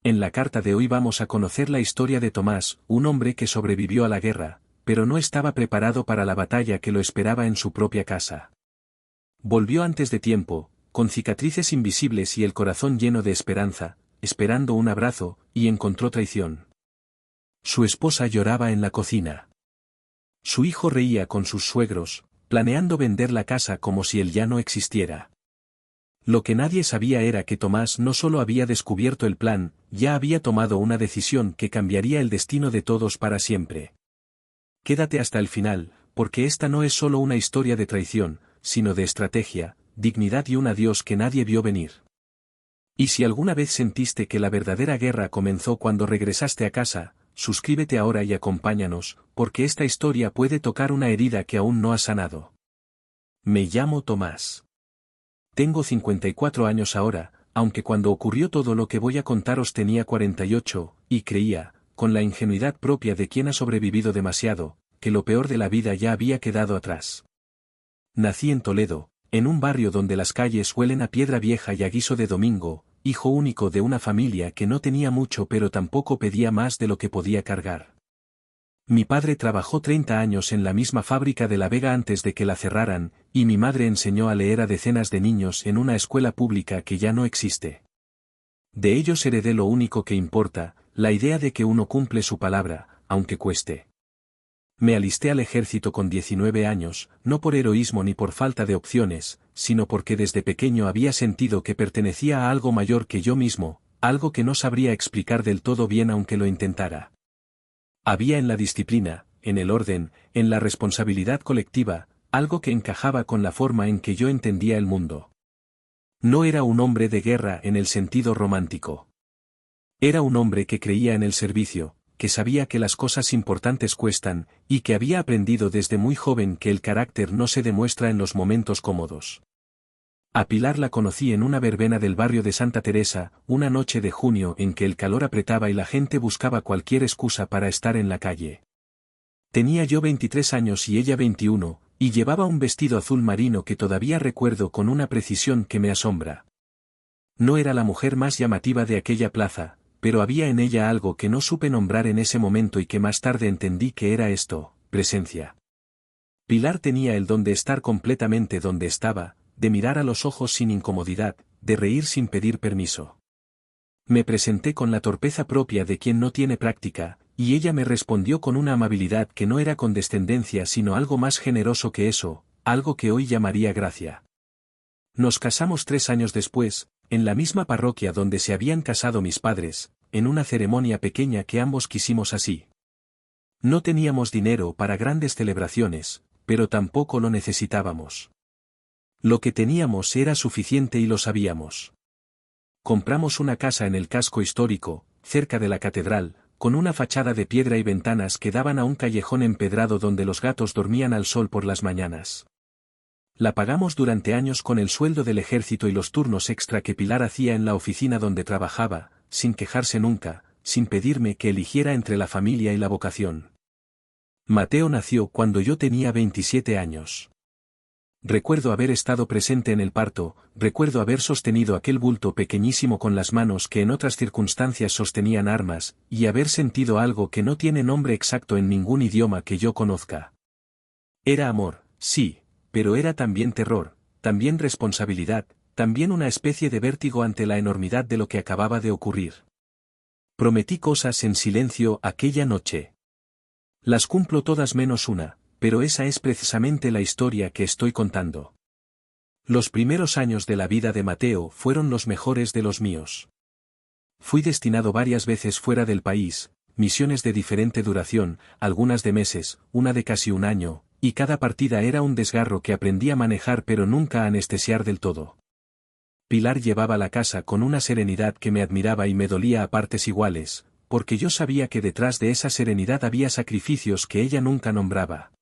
En la carta de hoy vamos a conocer la historia de Tomás, un hombre que sobrevivió a la guerra, pero no estaba preparado para la batalla que lo esperaba en su propia casa. Volvió antes de tiempo, con cicatrices invisibles y el corazón lleno de esperanza, esperando un abrazo, y encontró traición. Su esposa lloraba en la cocina. Su hijo reía con sus suegros, planeando vender la casa como si él ya no existiera. Lo que nadie sabía era que Tomás no solo había descubierto el plan, ya había tomado una decisión que cambiaría el destino de todos para siempre. Quédate hasta el final, porque esta no es solo una historia de traición, sino de estrategia, dignidad y un adiós que nadie vio venir. Y si alguna vez sentiste que la verdadera guerra comenzó cuando regresaste a casa, suscríbete ahora y acompáñanos, porque esta historia puede tocar una herida que aún no ha sanado. Me llamo Tomás. Tengo 54 años ahora, aunque cuando ocurrió todo lo que voy a contaros tenía 48, y creía, con la ingenuidad propia de quien ha sobrevivido demasiado, que lo peor de la vida ya había quedado atrás. Nací en Toledo, en un barrio donde las calles huelen a piedra vieja y a guiso de domingo, hijo único de una familia que no tenía mucho pero tampoco pedía más de lo que podía cargar. Mi padre trabajó 30 años en la misma fábrica de La Vega antes de que la cerraran, y mi madre enseñó a leer a decenas de niños en una escuela pública que ya no existe. De ellos heredé lo único que importa, la idea de que uno cumple su palabra, aunque cueste. Me alisté al ejército con 19 años, no por heroísmo ni por falta de opciones, sino porque desde pequeño había sentido que pertenecía a algo mayor que yo mismo, algo que no sabría explicar del todo bien aunque lo intentara. Había en la disciplina, en el orden, en la responsabilidad colectiva, algo que encajaba con la forma en que yo entendía el mundo. No era un hombre de guerra en el sentido romántico. Era un hombre que creía en el servicio, que sabía que las cosas importantes cuestan, y que había aprendido desde muy joven que el carácter no se demuestra en los momentos cómodos. A Pilar la conocí en una verbena del barrio de Santa Teresa, una noche de junio en que el calor apretaba y la gente buscaba cualquier excusa para estar en la calle. Tenía yo 23 años y ella 21, y llevaba un vestido azul marino que todavía recuerdo con una precisión que me asombra. No era la mujer más llamativa de aquella plaza, pero había en ella algo que no supe nombrar en ese momento y que más tarde entendí que era esto, presencia. Pilar tenía el don de estar completamente donde estaba, de mirar a los ojos sin incomodidad, de reír sin pedir permiso. Me presenté con la torpeza propia de quien no tiene práctica, y ella me respondió con una amabilidad que no era condescendencia sino algo más generoso que eso, algo que hoy llamaría gracia. Nos casamos 3 años después, en la misma parroquia donde se habían casado mis padres, en una ceremonia pequeña que ambos quisimos así. No teníamos dinero para grandes celebraciones, pero tampoco lo necesitábamos. Lo que teníamos era suficiente y lo sabíamos. Compramos una casa en el casco histórico, cerca de la catedral, con una fachada de piedra y ventanas que daban a un callejón empedrado donde los gatos dormían al sol por las mañanas. La pagamos durante años con el sueldo del ejército y los turnos extra que Pilar hacía en la oficina donde trabajaba, sin quejarse nunca, sin pedirme que eligiera entre la familia y la vocación. Mateo nació cuando yo tenía 27 años. Recuerdo haber estado presente en el parto, recuerdo haber sostenido aquel bulto pequeñísimo con las manos que en otras circunstancias sostenían armas, y haber sentido algo que no tiene nombre exacto en ningún idioma que yo conozca. Era amor, sí, pero era también terror, también responsabilidad, también una especie de vértigo ante la enormidad de lo que acababa de ocurrir. Prometí cosas en silencio aquella noche. Las cumplo todas menos una, pero esa es precisamente la historia que estoy contando. Los primeros años de la vida de Mateo fueron los mejores de los míos. Fui destinado varias veces fuera del país, misiones de diferente duración, algunas de meses, una de casi un año, y cada partida era un desgarro que aprendí a manejar pero nunca a anestesiar del todo. Pilar llevaba la casa con una serenidad que me admiraba y me dolía a partes iguales, porque yo sabía que detrás de esa serenidad había sacrificios que ella nunca nombraba.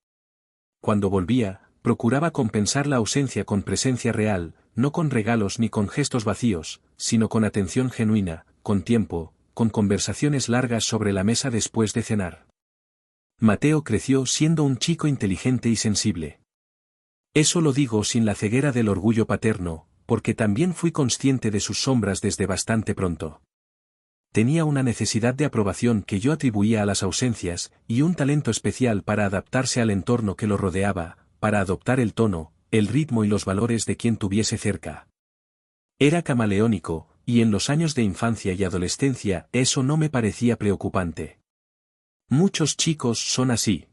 Cuando volvía, procuraba compensar la ausencia con presencia real, no con regalos ni con gestos vacíos, sino con atención genuina, con tiempo, con conversaciones largas sobre la mesa después de cenar. Mateo creció siendo un chico inteligente y sensible. Eso lo digo sin la ceguera del orgullo paterno, porque también fui consciente de sus sombras desde bastante pronto. Tenía una necesidad de aprobación que yo atribuía a las ausencias, y un talento especial para adaptarse al entorno que lo rodeaba, para adoptar el tono, el ritmo y los valores de quien tuviese cerca. Era camaleónico, y en los años de infancia y adolescencia eso no me parecía preocupante. Muchos chicos son así.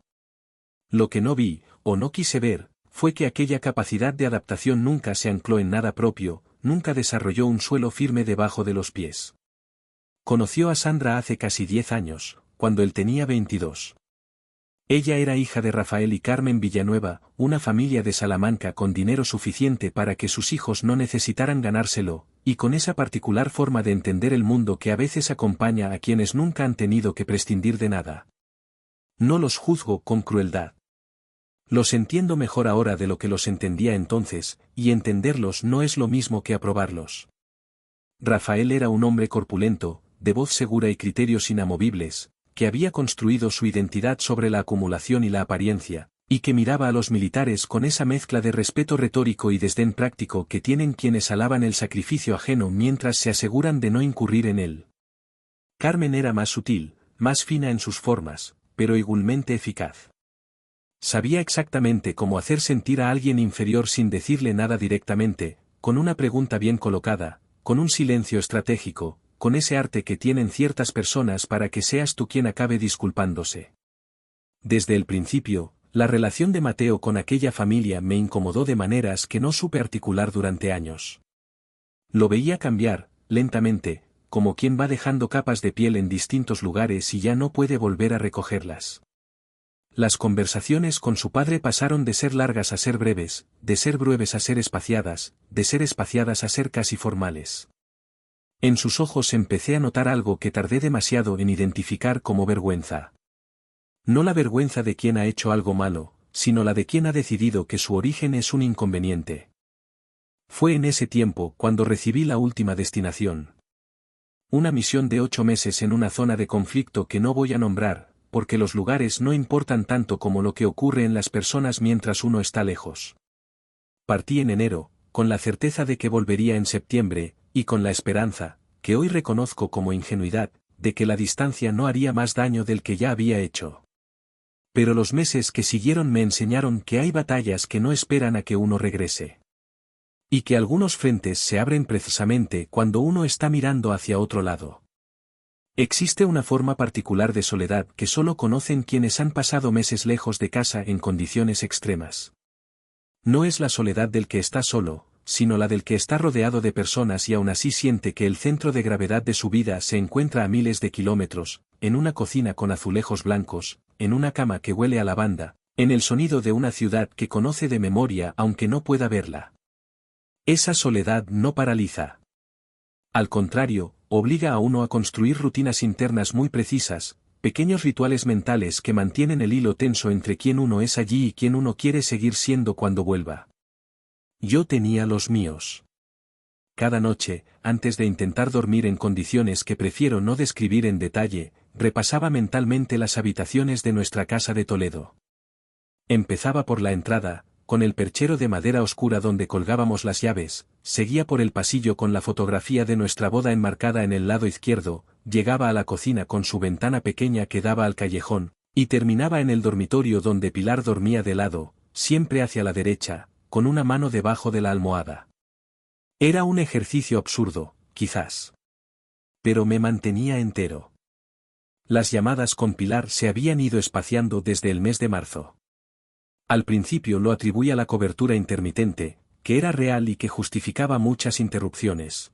Lo que no vi, o no quise ver, fue que aquella capacidad de adaptación nunca se ancló en nada propio, nunca desarrolló un suelo firme debajo de los pies. Conoció a Sandra hace casi 10 años, cuando él tenía 22. Ella era hija de Rafael y Carmen Villanueva, una familia de Salamanca con dinero suficiente para que sus hijos no necesitaran ganárselo, y con esa particular forma de entender el mundo que a veces acompaña a quienes nunca han tenido que prescindir de nada. No los juzgo con crueldad. Los entiendo mejor ahora de lo que los entendía entonces, y entenderlos no es lo mismo que aprobarlos. Rafael era un hombre corpulento, de voz segura y criterios inamovibles, que había construido su identidad sobre la acumulación y la apariencia, y que miraba a los militares con esa mezcla de respeto retórico y desdén práctico que tienen quienes alaban el sacrificio ajeno mientras se aseguran de no incurrir en él. Carmen era más sutil, más fina en sus formas, pero igualmente eficaz. Sabía exactamente cómo hacer sentir a alguien inferior sin decirle nada directamente, con una pregunta bien colocada, con un silencio estratégico, con ese arte que tienen ciertas personas para que seas tú quien acabe disculpándose. Desde el principio, la relación de Mateo con aquella familia me incomodó de maneras que no supe articular durante años. Lo veía cambiar, lentamente, como quien va dejando capas de piel en distintos lugares y ya no puede volver a recogerlas. Las conversaciones con su padre pasaron de ser largas a ser breves, de ser breves a ser espaciadas, de ser espaciadas a ser casi formales. En sus ojos empecé a notar algo que tardé demasiado en identificar como vergüenza. No la vergüenza de quien ha hecho algo malo, sino la de quien ha decidido que su origen es un inconveniente. Fue en ese tiempo cuando recibí la última destinación. Una misión de 8 meses en una zona de conflicto que no voy a nombrar, porque los lugares no importan tanto como lo que ocurre en las personas mientras uno está lejos. Partí en enero, con la certeza de que volvería en septiembre, y con la esperanza, que hoy reconozco como ingenuidad, de que la distancia no haría más daño del que ya había hecho. Pero los meses que siguieron me enseñaron que hay batallas que no esperan a que uno regrese. Y que algunos frentes se abren precisamente cuando uno está mirando hacia otro lado. Existe una forma particular de soledad que solo conocen quienes han pasado meses lejos de casa en condiciones extremas. No es la soledad del que está solo, sino la del que está rodeado de personas y aún así siente que el centro de gravedad de su vida se encuentra a miles de kilómetros, en una cocina con azulejos blancos, en una cama que huele a lavanda, en el sonido de una ciudad que conoce de memoria aunque no pueda verla. Esa soledad no paraliza. Al contrario, obliga a uno a construir rutinas internas muy precisas, pequeños rituales mentales que mantienen el hilo tenso entre quién uno es allí y quién uno quiere seguir siendo cuando vuelva. Yo tenía los míos. Cada noche, antes de intentar dormir en condiciones que prefiero no describir en detalle, repasaba mentalmente las habitaciones de nuestra casa de Toledo. Empezaba por la entrada, con el perchero de madera oscura donde colgábamos las llaves, seguía por el pasillo con la fotografía de nuestra boda enmarcada en el lado izquierdo, llegaba a la cocina con su ventana pequeña que daba al callejón, y terminaba en el dormitorio donde Pilar dormía de lado, siempre hacia la derecha, con una mano debajo de la almohada. Era un ejercicio absurdo, quizás. Pero me mantenía entero. Las llamadas con Pilar se habían ido espaciando desde el mes de marzo. Al principio lo atribuí a la cobertura intermitente, que era real y que justificaba muchas interrupciones.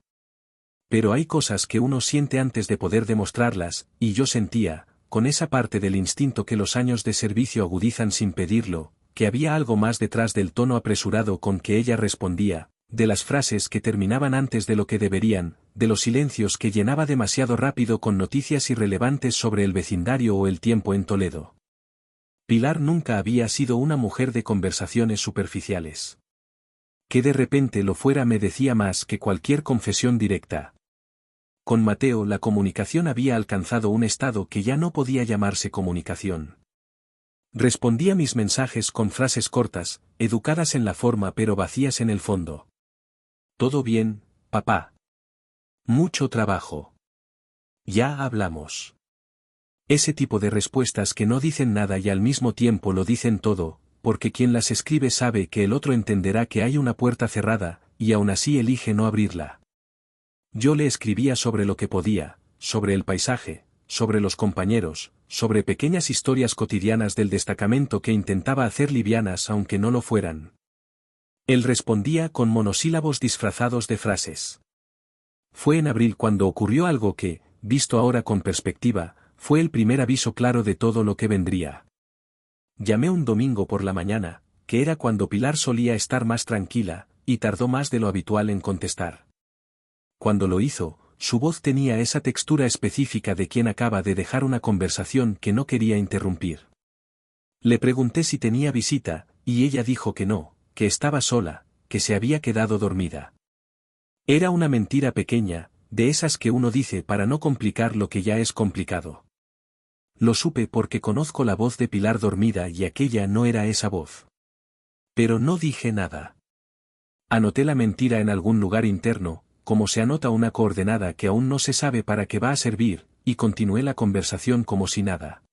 Pero hay cosas que uno siente antes de poder demostrarlas, y yo sentía, con esa parte del instinto que los años de servicio agudizan sin pedirlo, que había algo más detrás del tono apresurado con que ella respondía, de las frases que terminaban antes de lo que deberían, de los silencios que llenaba demasiado rápido con noticias irrelevantes sobre el vecindario o el tiempo en Toledo. Pilar nunca había sido una mujer de conversaciones superficiales. Que de repente lo fuera me decía más que cualquier confesión directa. Con Mateo la comunicación había alcanzado un estado que ya no podía llamarse comunicación. Respondía mis mensajes con frases cortas, educadas en la forma pero vacías en el fondo. Todo bien, papá. Mucho trabajo. Ya hablamos. Ese tipo de respuestas que no dicen nada y al mismo tiempo lo dicen todo, porque quien las escribe sabe que el otro entenderá que hay una puerta cerrada, y aún así elige no abrirla. Yo le escribía sobre lo que podía, sobre el paisaje, sobre los compañeros, sobre pequeñas historias cotidianas del destacamento que intentaba hacer livianas aunque no lo fueran. Él respondía con monosílabos disfrazados de frases. Fue en abril cuando ocurrió algo que, visto ahora con perspectiva, fue el primer aviso claro de todo lo que vendría. Llamé un domingo por la mañana, que era cuando Pilar solía estar más tranquila, y tardó más de lo habitual en contestar. Cuando lo hizo, su voz tenía esa textura específica de quien acaba de dejar una conversación que no quería interrumpir. Le pregunté si tenía visita, y ella dijo que no, que estaba sola, que se había quedado dormida. Era una mentira pequeña, de esas que uno dice para no complicar lo que ya es complicado. Lo supe porque conozco la voz de Pilar dormida y aquella no era esa voz. Pero no dije nada. Anoté la mentira en algún lugar interno, como se anota una coordenada que aún no se sabe para qué va a servir, y continué la conversación como si nada.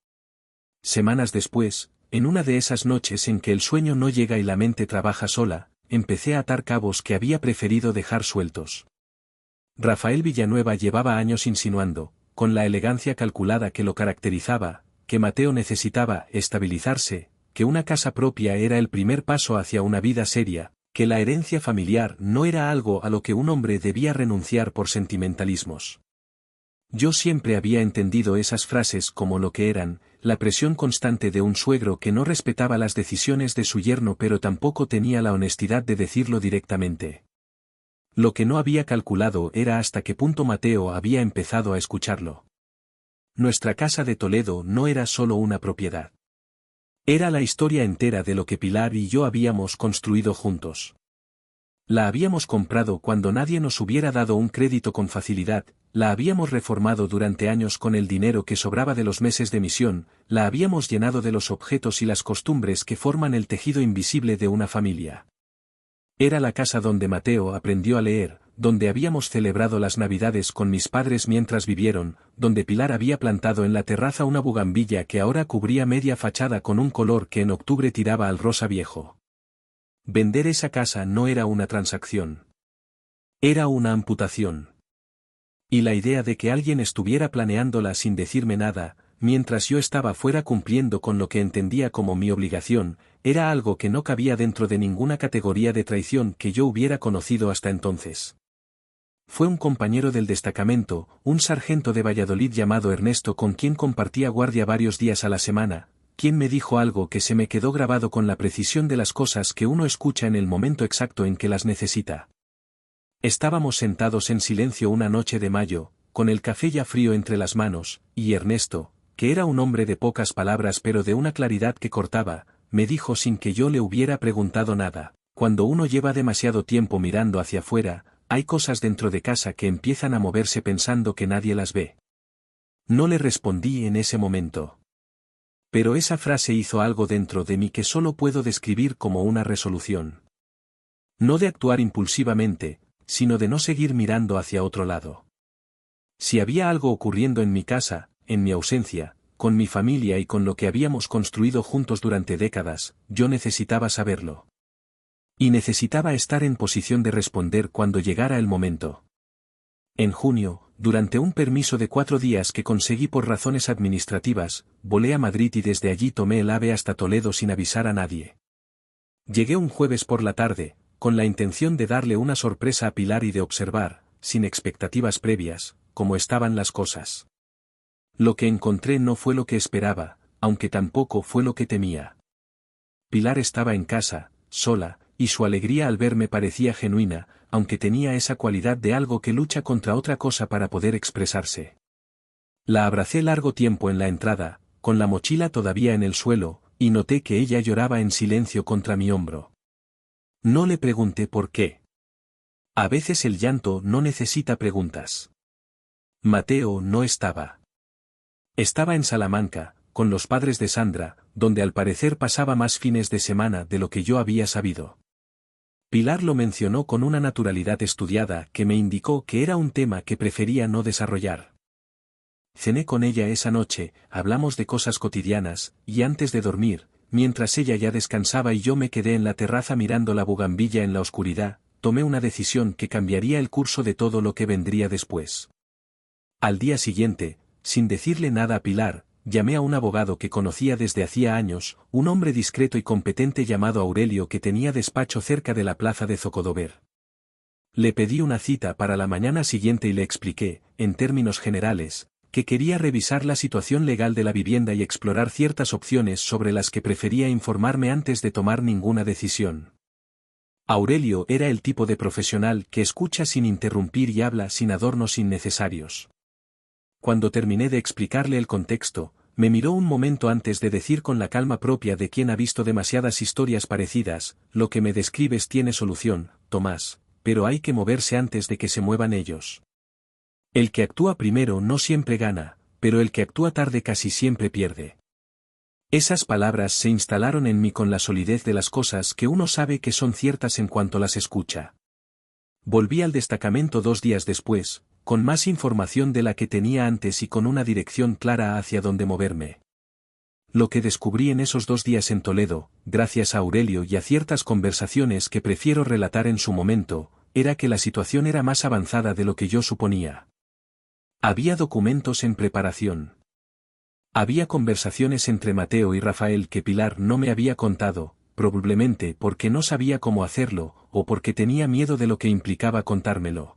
Semanas después, en una de esas noches en que el sueño no llega y la mente trabaja sola, empecé a atar cabos que había preferido dejar sueltos. Rafael Villanueva llevaba años insinuando, con la elegancia calculada que lo caracterizaba, que Mateo necesitaba estabilizarse, que una casa propia era el primer paso hacia una vida seria, que la herencia familiar no era algo a lo que un hombre debía renunciar por sentimentalismos. Yo siempre había entendido esas frases como lo que eran, la presión constante de un suegro que no respetaba las decisiones de su yerno pero tampoco tenía la honestidad de decirlo directamente. Lo que no había calculado era hasta qué punto Mateo había empezado a escucharlo. Nuestra casa de Toledo no era solo una propiedad. Era la historia entera de lo que Pilar y yo habíamos construido juntos. La habíamos comprado cuando nadie nos hubiera dado un crédito con facilidad, la habíamos reformado durante años con el dinero que sobraba de los meses de misión, la habíamos llenado de los objetos y las costumbres que forman el tejido invisible de una familia. Era la casa donde Mateo aprendió a leer, donde habíamos celebrado las Navidades con mis padres mientras vivieron, donde Pilar había plantado en la terraza una bugambilla que ahora cubría media fachada con un color que en octubre tiraba al rosa viejo. Vender esa casa no era una transacción. Era una amputación. Y la idea de que alguien estuviera planeándola sin decirme nada, mientras yo estaba fuera cumpliendo con lo que entendía como mi obligación, era algo que no cabía dentro de ninguna categoría de traición que yo hubiera conocido hasta entonces. Fue un compañero del destacamento, un sargento de Valladolid llamado Ernesto con quien compartía guardia varios días a la semana, quien me dijo algo que se me quedó grabado con la precisión de las cosas que uno escucha en el momento exacto en que las necesita. Estábamos sentados en silencio una noche de mayo, con el café ya frío entre las manos, y Ernesto, que era un hombre de pocas palabras pero de una claridad que cortaba, me dijo sin que yo le hubiera preguntado nada: cuando uno lleva demasiado tiempo mirando hacia afuera, hay cosas dentro de casa que empiezan a moverse pensando que nadie las ve. No le respondí en ese momento. Pero esa frase hizo algo dentro de mí que solo puedo describir como una resolución. No de actuar impulsivamente, sino de no seguir mirando hacia otro lado. Si había algo ocurriendo en mi casa, en mi ausencia, con mi familia y con lo que habíamos construido juntos durante décadas, yo necesitaba saberlo. Y necesitaba estar en posición de responder cuando llegara el momento. En junio, durante un permiso de 4 días que conseguí por razones administrativas, volé a Madrid y desde allí tomé el AVE hasta Toledo sin avisar a nadie. Llegué un jueves por la tarde, con la intención de darle una sorpresa a Pilar y de observar, sin expectativas previas, cómo estaban las cosas. Lo que encontré no fue lo que esperaba, aunque tampoco fue lo que temía. Pilar estaba en casa, sola, y su alegría al verme parecía genuina, aunque tenía esa cualidad de algo que lucha contra otra cosa para poder expresarse. La abracé largo tiempo en la entrada, con la mochila todavía en el suelo, y noté que ella lloraba en silencio contra mi hombro. No le pregunté por qué. A veces el llanto no necesita preguntas. Mateo no estaba. Estaba en Salamanca, con los padres de Sandra, donde al parecer pasaba más fines de semana de lo que yo había sabido. Pilar lo mencionó con una naturalidad estudiada que me indicó que era un tema que prefería no desarrollar. cené con ella esa noche, hablamos de cosas cotidianas, y antes de dormir, mientras ella ya descansaba y yo me quedé en la terraza mirando la bugambilla en la oscuridad, tomé una decisión que cambiaría el curso de todo lo que vendría después. Al día siguiente, sin decirle nada a Pilar, llamé a un abogado que conocía desde hacía años, un hombre discreto y competente llamado Aurelio que tenía despacho cerca de la plaza de Zocodover. Le pedí una cita para la mañana siguiente y le expliqué, en términos generales, que quería revisar la situación legal de la vivienda y explorar ciertas opciones sobre las que prefería informarme antes de tomar ninguna decisión. Aurelio era el tipo de profesional que escucha sin interrumpir y habla sin adornos innecesarios. Cuando terminé de explicarle el contexto, me miró un momento antes de decir con la calma propia de quien ha visto demasiadas historias parecidas: lo que me describes tiene solución, Tomás, pero hay que moverse antes de que se muevan ellos. El que actúa primero no siempre gana, pero el que actúa tarde casi siempre pierde. Esas palabras se instalaron en mí con la solidez de las cosas que uno sabe que son ciertas en cuanto las escucha. Volví al destacamento 2 días después, con más información de la que tenía antes y con una dirección clara hacia dónde moverme. Lo que descubrí en esos 2 días en Toledo, gracias a Aurelio y a ciertas conversaciones que prefiero relatar en su momento, era que la situación era más avanzada de lo que yo suponía. Había documentos en preparación. Había conversaciones entre Mateo y Rafael que Pilar no me había contado, probablemente porque no sabía cómo hacerlo, o porque tenía miedo de lo que implicaba contármelo.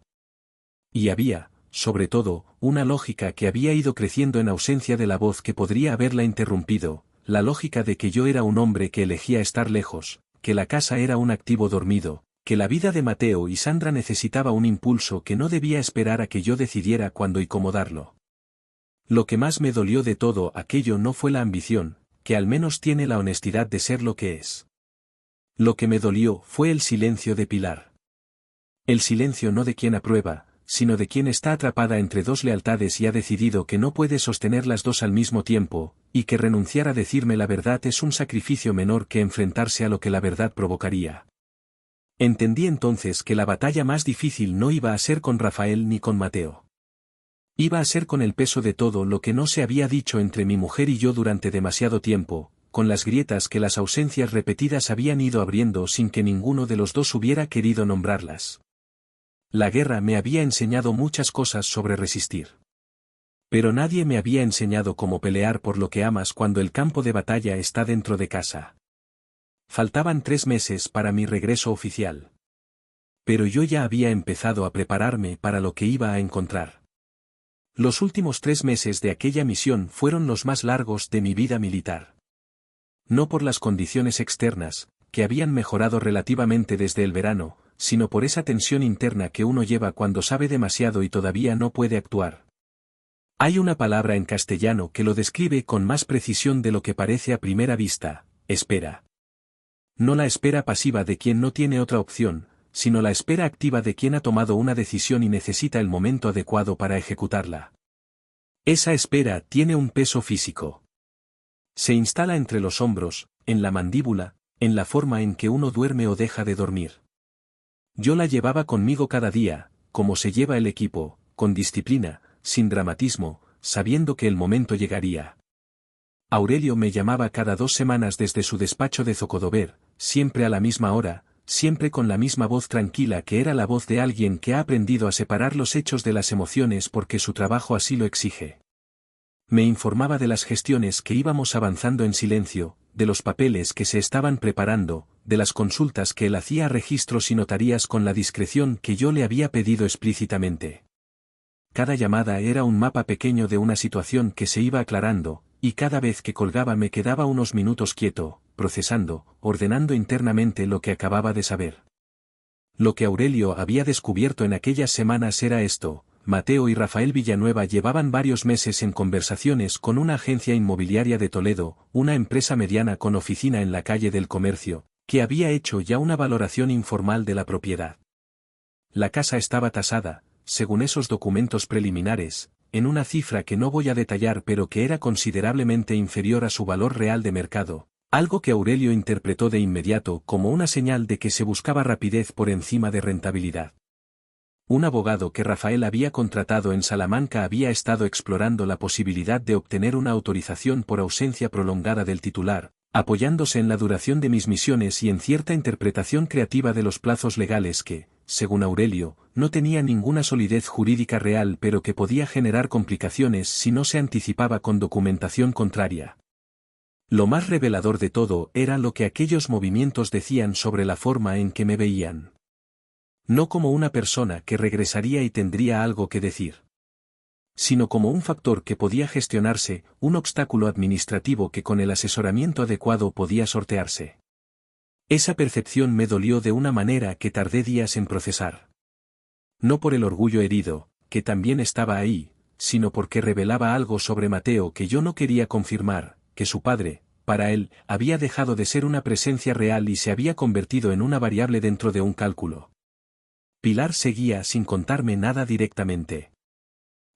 Y había, sobre todo, una lógica que había ido creciendo en ausencia de la voz que podría haberla interrumpido, la lógica de que yo era un hombre que elegía estar lejos, que la casa era un activo dormido, que la vida de Mateo y Sandra necesitaba un impulso que no debía esperar a que yo decidiera cuándo y cómo darlo. Lo que más me dolió de todo aquello no fue la ambición, que al menos tiene la honestidad de ser lo que es. Lo que me dolió fue el silencio de Pilar. El silencio no de quien aprueba, sino de quien está atrapada entre 2 lealtades y ha decidido que no puede sostener las 2 al mismo tiempo, y que renunciar a decirme la verdad es un sacrificio menor que enfrentarse a lo que la verdad provocaría. Entendí entonces que la batalla más difícil no iba a ser con Rafael ni con Mateo. Iba a ser con el peso de todo lo que no se había dicho entre mi mujer y yo durante demasiado tiempo, con las grietas que las ausencias repetidas habían ido abriendo sin que ninguno de los dos hubiera querido nombrarlas. La guerra me había enseñado muchas cosas sobre resistir. Pero nadie me había enseñado cómo pelear por lo que amas cuando el campo de batalla está dentro de casa. Faltaban 3 meses para mi regreso oficial. Pero yo ya había empezado a prepararme para lo que iba a encontrar. Los últimos 3 meses de aquella misión fueron los más largos de mi vida militar. No por las condiciones externas, que habían mejorado relativamente desde el verano, sino por esa tensión interna que uno lleva cuando sabe demasiado y todavía no puede actuar. Hay una palabra en castellano que lo describe con más precisión de lo que parece a primera vista: espera. No la espera pasiva de quien no tiene otra opción, sino la espera activa de quien ha tomado una decisión y necesita el momento adecuado para ejecutarla. Esa espera tiene un peso físico. Se instala entre los hombros, en la mandíbula, en la forma en que uno duerme o deja de dormir. Yo la llevaba conmigo cada día, como se lleva el equipo, con disciplina, sin dramatismo, sabiendo que el momento llegaría. Aurelio me llamaba cada 2 semanas desde su despacho de Zocodover, siempre a la misma hora, siempre con la misma voz tranquila que era la voz de alguien que ha aprendido a separar los hechos de las emociones porque su trabajo así lo exige. Me informaba de las gestiones que íbamos avanzando en silencio, de los papeles que se estaban preparando, de las consultas que él hacía a registros y notarías con la discreción que yo le había pedido explícitamente. Cada llamada era un mapa pequeño de una situación que se iba aclarando, y cada vez que colgaba me quedaba unos minutos quieto, procesando, ordenando internamente lo que acababa de saber. Lo que Aurelio había descubierto en aquellas semanas era esto: Mateo y Rafael Villanueva llevaban varios meses en conversaciones con una agencia inmobiliaria de Toledo, una empresa mediana con oficina en la calle del Comercio, que había hecho ya una valoración informal de la propiedad. La casa estaba tasada, según esos documentos preliminares, en una cifra que no voy a detallar pero que era considerablemente inferior a su valor real de mercado, algo que Aurelio interpretó de inmediato como una señal de que se buscaba rapidez por encima de rentabilidad. Un abogado que Rafael había contratado en Salamanca había estado explorando la posibilidad de obtener una autorización por ausencia prolongada del titular, apoyándose en la duración de mis misiones y en cierta interpretación creativa de los plazos legales que, según Aurelio, no tenía ninguna solidez jurídica real pero que podía generar complicaciones si no se anticipaba con documentación contraria. Lo más revelador de todo era lo que aquellos movimientos decían sobre la forma en que me veían. No como una persona que regresaría y tendría algo que decir, sino como un factor que podía gestionarse, un obstáculo administrativo que con el asesoramiento adecuado podía sortearse. Esa percepción me dolió de una manera que tardé días en procesar. No por el orgullo herido, que también estaba ahí, sino porque revelaba algo sobre Mateo que yo no quería confirmar, que su padre, para él, había dejado de ser una presencia real y se había convertido en una variable dentro de un cálculo. Pilar seguía sin contarme nada directamente.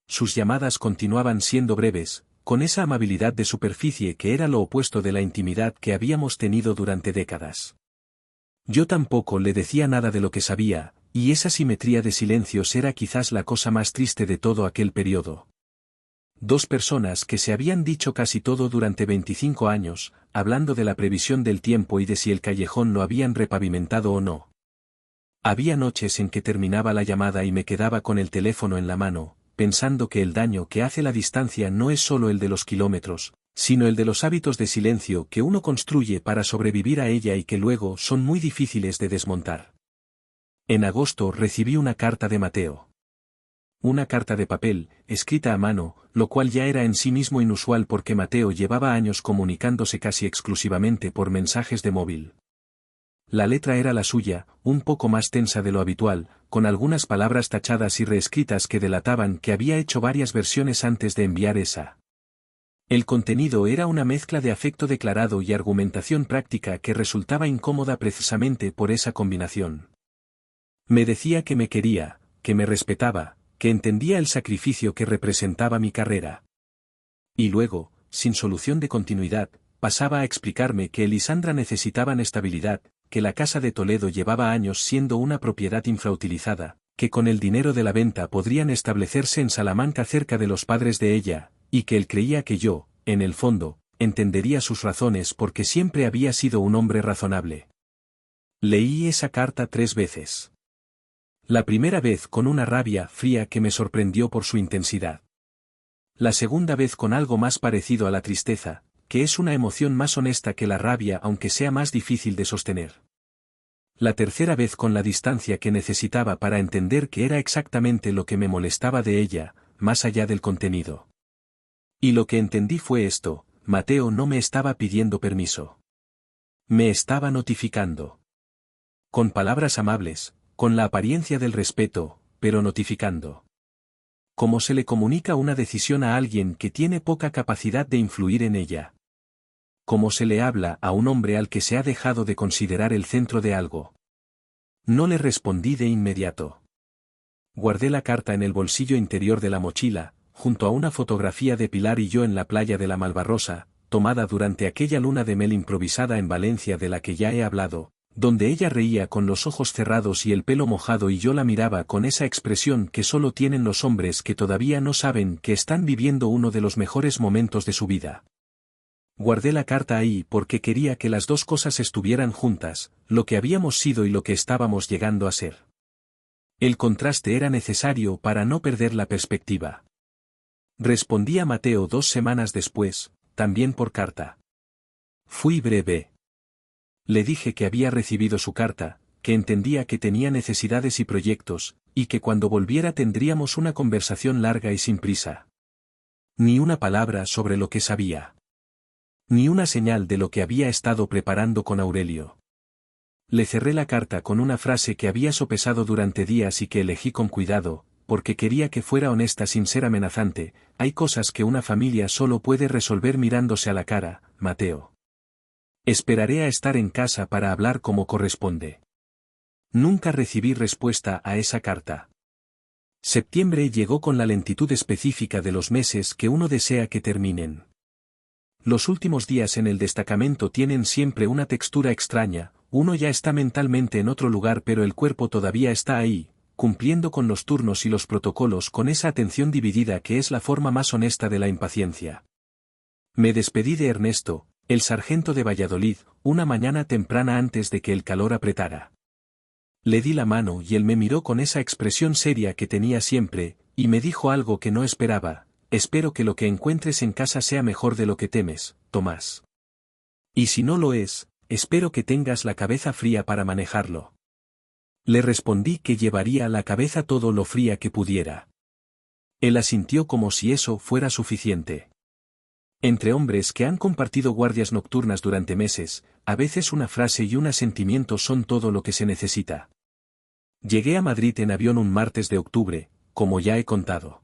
Sus llamadas continuaban siendo breves, con esa amabilidad de superficie que era lo opuesto de la intimidad que habíamos tenido durante décadas. Yo tampoco le decía nada de lo que sabía, y esa simetría de silencios era quizás la cosa más triste de todo aquel periodo. Dos personas que se habían dicho casi todo durante 25 años, hablando de la previsión del tiempo y de si el callejón lo habían repavimentado o no. Había noches en que terminaba la llamada y me quedaba con el teléfono en la mano, pensando que el daño que hace la distancia no es solo el de los kilómetros, sino el de los hábitos de silencio que uno construye para sobrevivir a ella y que luego son muy difíciles de desmontar. En agosto recibí una carta de Mateo. Una carta de papel, escrita a mano, lo cual ya era en sí mismo inusual porque Mateo llevaba años comunicándose casi exclusivamente por mensajes de móvil. La letra era la suya, un poco más tensa de lo habitual, con algunas palabras tachadas y reescritas que delataban que había hecho varias versiones antes de enviar esa. El contenido era una mezcla de afecto declarado y argumentación práctica que resultaba incómoda precisamente por esa combinación. Me decía que me quería, que me respetaba, que entendía el sacrificio que representaba mi carrera. Y luego, sin solución de continuidad, pasaba a explicarme que Elisandra necesitaban estabilidad, que la casa de Toledo llevaba años siendo una propiedad infrautilizada, que con el dinero de la venta podrían establecerse en Salamanca cerca de los padres de ella, y que él creía que yo, en el fondo, entendería sus razones porque siempre había sido un hombre razonable. Leí esa carta 3 veces. La primera vez con una rabia fría que me sorprendió por su intensidad. La segunda vez con algo más parecido a la tristeza, que es una emoción más honesta que la rabia aunque sea más difícil de sostener. La tercera vez con la distancia que necesitaba para entender que era exactamente lo que me molestaba de ella, más allá del contenido. Y lo que entendí fue esto: Mateo no me estaba pidiendo permiso. Me estaba notificando. Con palabras amables, con la apariencia del respeto, pero notificando. Como se le comunica una decisión a alguien que tiene poca capacidad de influir en ella. Como se le habla a un hombre al que se ha dejado de considerar el centro de algo. No le respondí de inmediato. Guardé la carta en el bolsillo interior de la mochila, junto a una fotografía de Pilar y yo en la playa de la Malvarrosa, tomada durante aquella luna de mel improvisada en Valencia de la que ya he hablado, donde ella reía con los ojos cerrados y el pelo mojado y yo la miraba con esa expresión que solo tienen los hombres que todavía no saben que están viviendo uno de los mejores momentos de su vida. Guardé la carta ahí porque quería que las dos cosas estuvieran juntas, lo que habíamos sido y lo que estábamos llegando a ser. El contraste era necesario para no perder la perspectiva. Respondí a Mateo 2 semanas después, también por carta. Fui breve. Le dije que había recibido su carta, que entendía que tenía necesidades y proyectos, y que cuando volviera tendríamos una conversación larga y sin prisa. Ni una palabra sobre lo que sabía. Ni una señal de lo que había estado preparando con Aurelio. Le cerré la carta con una frase que había sopesado durante días y que elegí con cuidado, porque quería que fuera honesta sin ser amenazante: hay cosas que una familia solo puede resolver mirándose a la cara, Mateo. Esperaré a estar en casa para hablar como corresponde. Nunca recibí respuesta a esa carta. Septiembre llegó con la lentitud específica de los meses que uno desea que terminen. Los últimos días en el destacamento tienen siempre una textura extraña, uno ya está mentalmente en otro lugar pero el cuerpo todavía está ahí, cumpliendo con los turnos y los protocolos con esa atención dividida que es la forma más honesta de la impaciencia. Me despedí de Ernesto, el sargento de Valladolid, una mañana temprana antes de que el calor apretara. Le di la mano y él me miró con esa expresión seria que tenía siempre, y me dijo algo que no esperaba: espero que lo que encuentres en casa sea mejor de lo que temes, Tomás. Y si no lo es, espero que tengas la cabeza fría para manejarlo. Le respondí que llevaría a la cabeza todo lo fría que pudiera. Él asintió como si eso fuera suficiente. Entre hombres que han compartido guardias nocturnas durante meses, a veces una frase y un asentimiento son todo lo que se necesita. Llegué a Madrid en avión un martes de octubre, como ya he contado.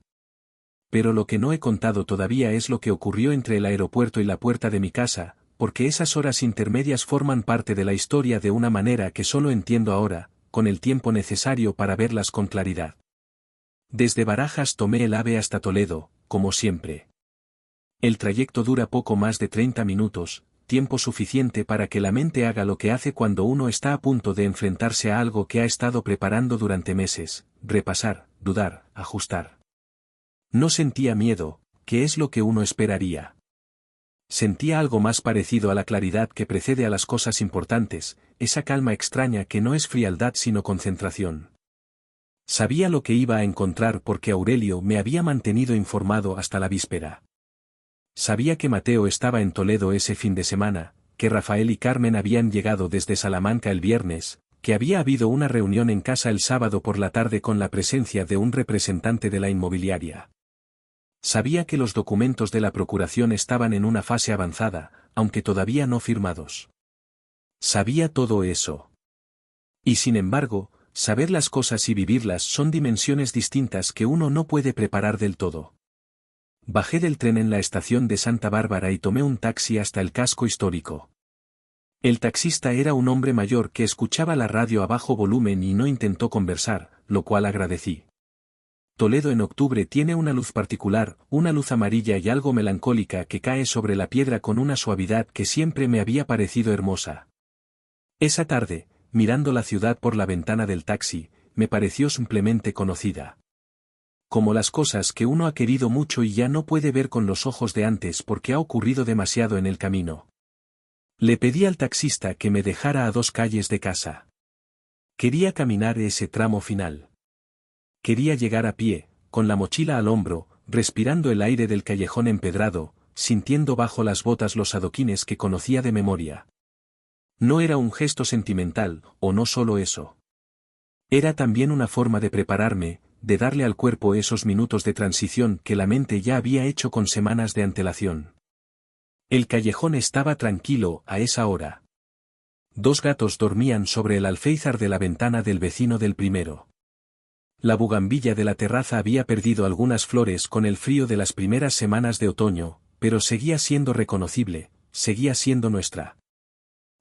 Pero lo que no he contado todavía es lo que ocurrió entre el aeropuerto y la puerta de mi casa, porque esas horas intermedias forman parte de la historia de una manera que solo entiendo ahora, con el tiempo necesario para verlas con claridad. Desde Barajas tomé el AVE hasta Toledo, como siempre. El trayecto dura poco más de 30 minutos, tiempo suficiente para que la mente haga lo que hace cuando uno está a punto de enfrentarse a algo que ha estado preparando durante meses: repasar, dudar, ajustar. No sentía miedo, que es lo que uno esperaría. Sentía algo más parecido a la claridad que precede a las cosas importantes, esa calma extraña que no es frialdad sino concentración. Sabía lo que iba a encontrar porque Aurelio me había mantenido informado hasta la víspera. Sabía que Mateo estaba en Toledo ese fin de semana, que Rafael y Carmen habían llegado desde Salamanca el viernes, que había habido una reunión en casa el sábado por la tarde con la presencia de un representante de la inmobiliaria. Sabía que los documentos de la procuración estaban en una fase avanzada, aunque todavía no firmados. Sabía todo eso. Y sin embargo, saber las cosas y vivirlas son dimensiones distintas que uno no puede preparar del todo. Bajé del tren en la estación de Santa Bárbara y tomé un taxi hasta el casco histórico. El taxista era un hombre mayor que escuchaba la radio a bajo volumen y no intentó conversar, lo cual agradecí. Toledo en octubre tiene una luz particular, una luz amarilla y algo melancólica que cae sobre la piedra con una suavidad que siempre me había parecido hermosa. Esa tarde, mirando la ciudad por la ventana del taxi, me pareció simplemente conocida. Como las cosas que uno ha querido mucho y ya no puede ver con los ojos de antes porque ha ocurrido demasiado en el camino. Le pedí al taxista que me dejara a 2 calles de casa. Quería caminar ese tramo final. Quería llegar a pie, con la mochila al hombro, respirando el aire del callejón empedrado, sintiendo bajo las botas los adoquines que conocía de memoria. No era un gesto sentimental, o no solo eso. Era también una forma de prepararme, de darle al cuerpo esos minutos de transición que la mente ya había hecho con semanas de antelación. El callejón estaba tranquilo a esa hora. 2 gatos dormían sobre el alféizar de la ventana del vecino del primero. La bugambilla de la terraza había perdido algunas flores con el frío de las primeras semanas de otoño, pero seguía siendo reconocible, seguía siendo nuestra.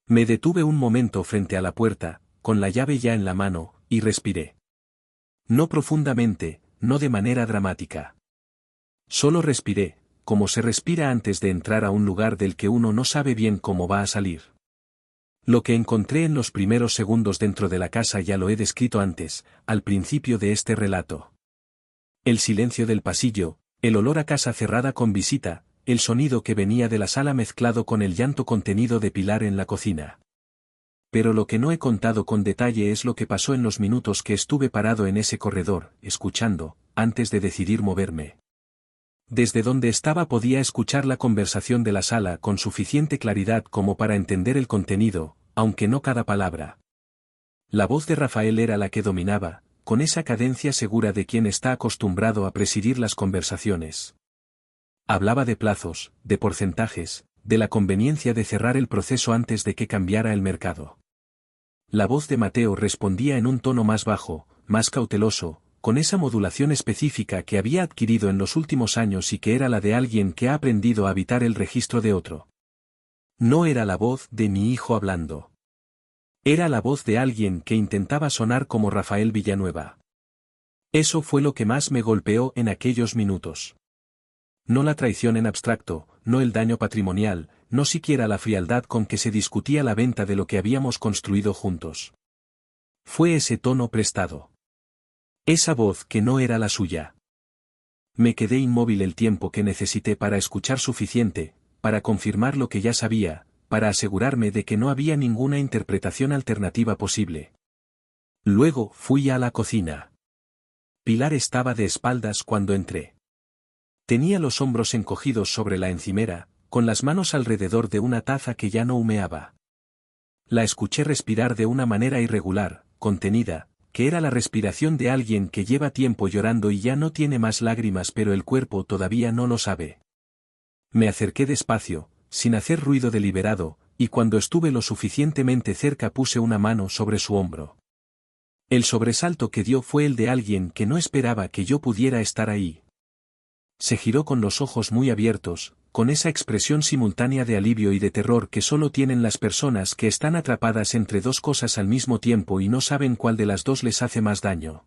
Me detuve un momento frente a la puerta, con la llave ya en la mano, y respiré. No profundamente, no de manera dramática. Solo respiré, como se respira antes de entrar a un lugar del que uno no sabe bien cómo va a salir. Lo que encontré en los primeros segundos dentro de la casa ya lo he descrito antes, al principio de este relato. El silencio del pasillo, el olor a casa cerrada con visita, el sonido que venía de la sala mezclado con el llanto contenido de Pilar en la cocina. Pero lo que no he contado con detalle es lo que pasó en los minutos que estuve parado en ese corredor, escuchando, antes de decidir moverme. Desde donde estaba podía escuchar la conversación de la sala con suficiente claridad como para entender el contenido, aunque no cada palabra. La voz de Rafael era la que dominaba, con esa cadencia segura de quien está acostumbrado a presidir las conversaciones. Hablaba de plazos, de porcentajes, de la conveniencia de cerrar el proceso antes de que cambiara el mercado. La voz de Mateo respondía en un tono más bajo, más cauteloso, con esa modulación específica que había adquirido en los últimos años y que era la de alguien que ha aprendido a habitar el registro de otro. No era la voz de mi hijo hablando. Era la voz de alguien que intentaba sonar como Rafael Villanueva. Eso fue lo que más me golpeó en aquellos minutos. No la traición en abstracto, no el daño patrimonial, no siquiera la frialdad con que se discutía la venta de lo que habíamos construido juntos. Fue ese tono prestado. Esa voz que no era la suya. Me quedé inmóvil el tiempo que necesité para escuchar suficiente, para confirmar lo que ya sabía, para asegurarme de que no había ninguna interpretación alternativa posible. Luego fui a la cocina. Pilar estaba de espaldas cuando entré. Tenía los hombros encogidos sobre la encimera, con las manos alrededor de una taza que ya no humeaba. La escuché respirar de una manera irregular, contenida, que era la respiración de alguien que lleva tiempo llorando y ya no tiene más lágrimas, pero el cuerpo todavía no lo sabe. Me acerqué despacio, sin hacer ruido deliberado, y cuando estuve lo suficientemente cerca puse una mano sobre su hombro. El sobresalto que dio fue el de alguien que no esperaba que yo pudiera estar ahí. Se giró con los ojos muy abiertos, con esa expresión simultánea de alivio y de terror que solo tienen las personas que están atrapadas entre dos cosas al mismo tiempo y no saben cuál de las dos les hace más daño.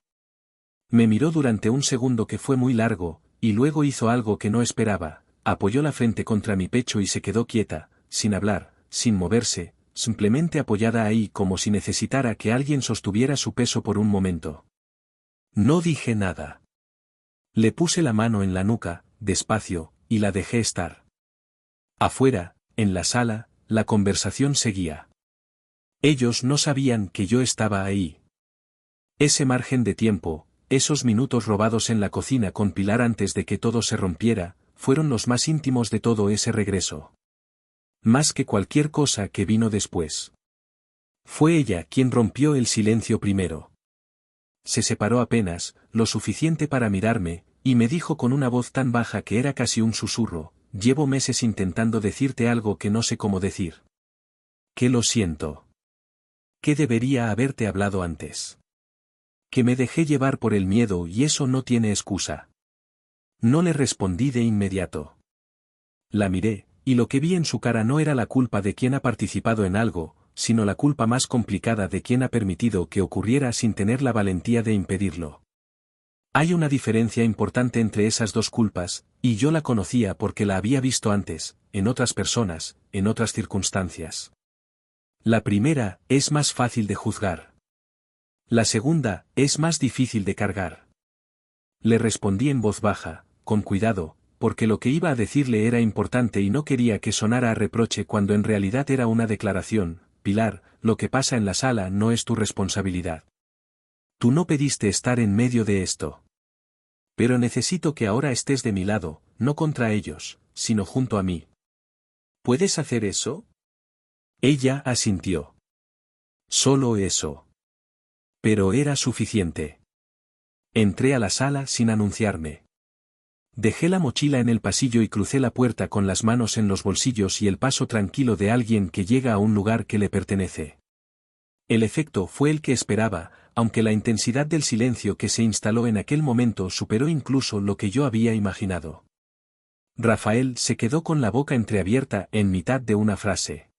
Me miró durante un segundo que fue muy largo, y luego hizo algo que no esperaba, apoyó la frente contra mi pecho y se quedó quieta, sin hablar, sin moverse, simplemente apoyada ahí como si necesitara que alguien sostuviera su peso por un momento. No dije nada. Le puse la mano en la nuca, despacio, y la dejé estar. Afuera, en la sala, la conversación seguía. Ellos no sabían que yo estaba ahí. Ese margen de tiempo, esos minutos robados en la cocina con Pilar antes de que todo se rompiera, fueron los más íntimos de todo ese regreso. Más que cualquier cosa que vino después. Fue ella quien rompió el silencio primero. Se separó apenas, lo suficiente para mirarme, y me dijo con una voz tan baja que era casi un susurro: llevo meses intentando decirte algo que no sé cómo decir. Que lo siento. Que debería haberte hablado antes. Que me dejé llevar por el miedo y eso no tiene excusa. No le respondí de inmediato. La miré, y lo que vi en su cara no era la culpa de quien ha participado en algo, sino la culpa más complicada de quien ha permitido que ocurriera sin tener la valentía de impedirlo. Hay una diferencia importante entre esas dos culpas, y yo la conocía porque la había visto antes, en otras personas, en otras circunstancias. La primera es más fácil de juzgar. La segunda es más difícil de cargar. Le respondí en voz baja, con cuidado, porque lo que iba a decirle era importante y no quería que sonara a reproche cuando en realidad era una declaración: Pilar, lo que pasa en la sala no es tu responsabilidad. Tú no pediste estar en medio de esto. Pero necesito que ahora estés de mi lado, no contra ellos, sino junto a mí. ¿Puedes hacer eso? Ella asintió. Solo eso. Pero era suficiente. Entré a la sala sin anunciarme. Dejé la mochila en el pasillo y crucé la puerta con las manos en los bolsillos y el paso tranquilo de alguien que llega a un lugar que le pertenece. El efecto fue el que esperaba, aunque la intensidad del silencio que se instaló en aquel momento superó incluso lo que yo había imaginado. Rafael se quedó con la boca entreabierta en mitad de una frase.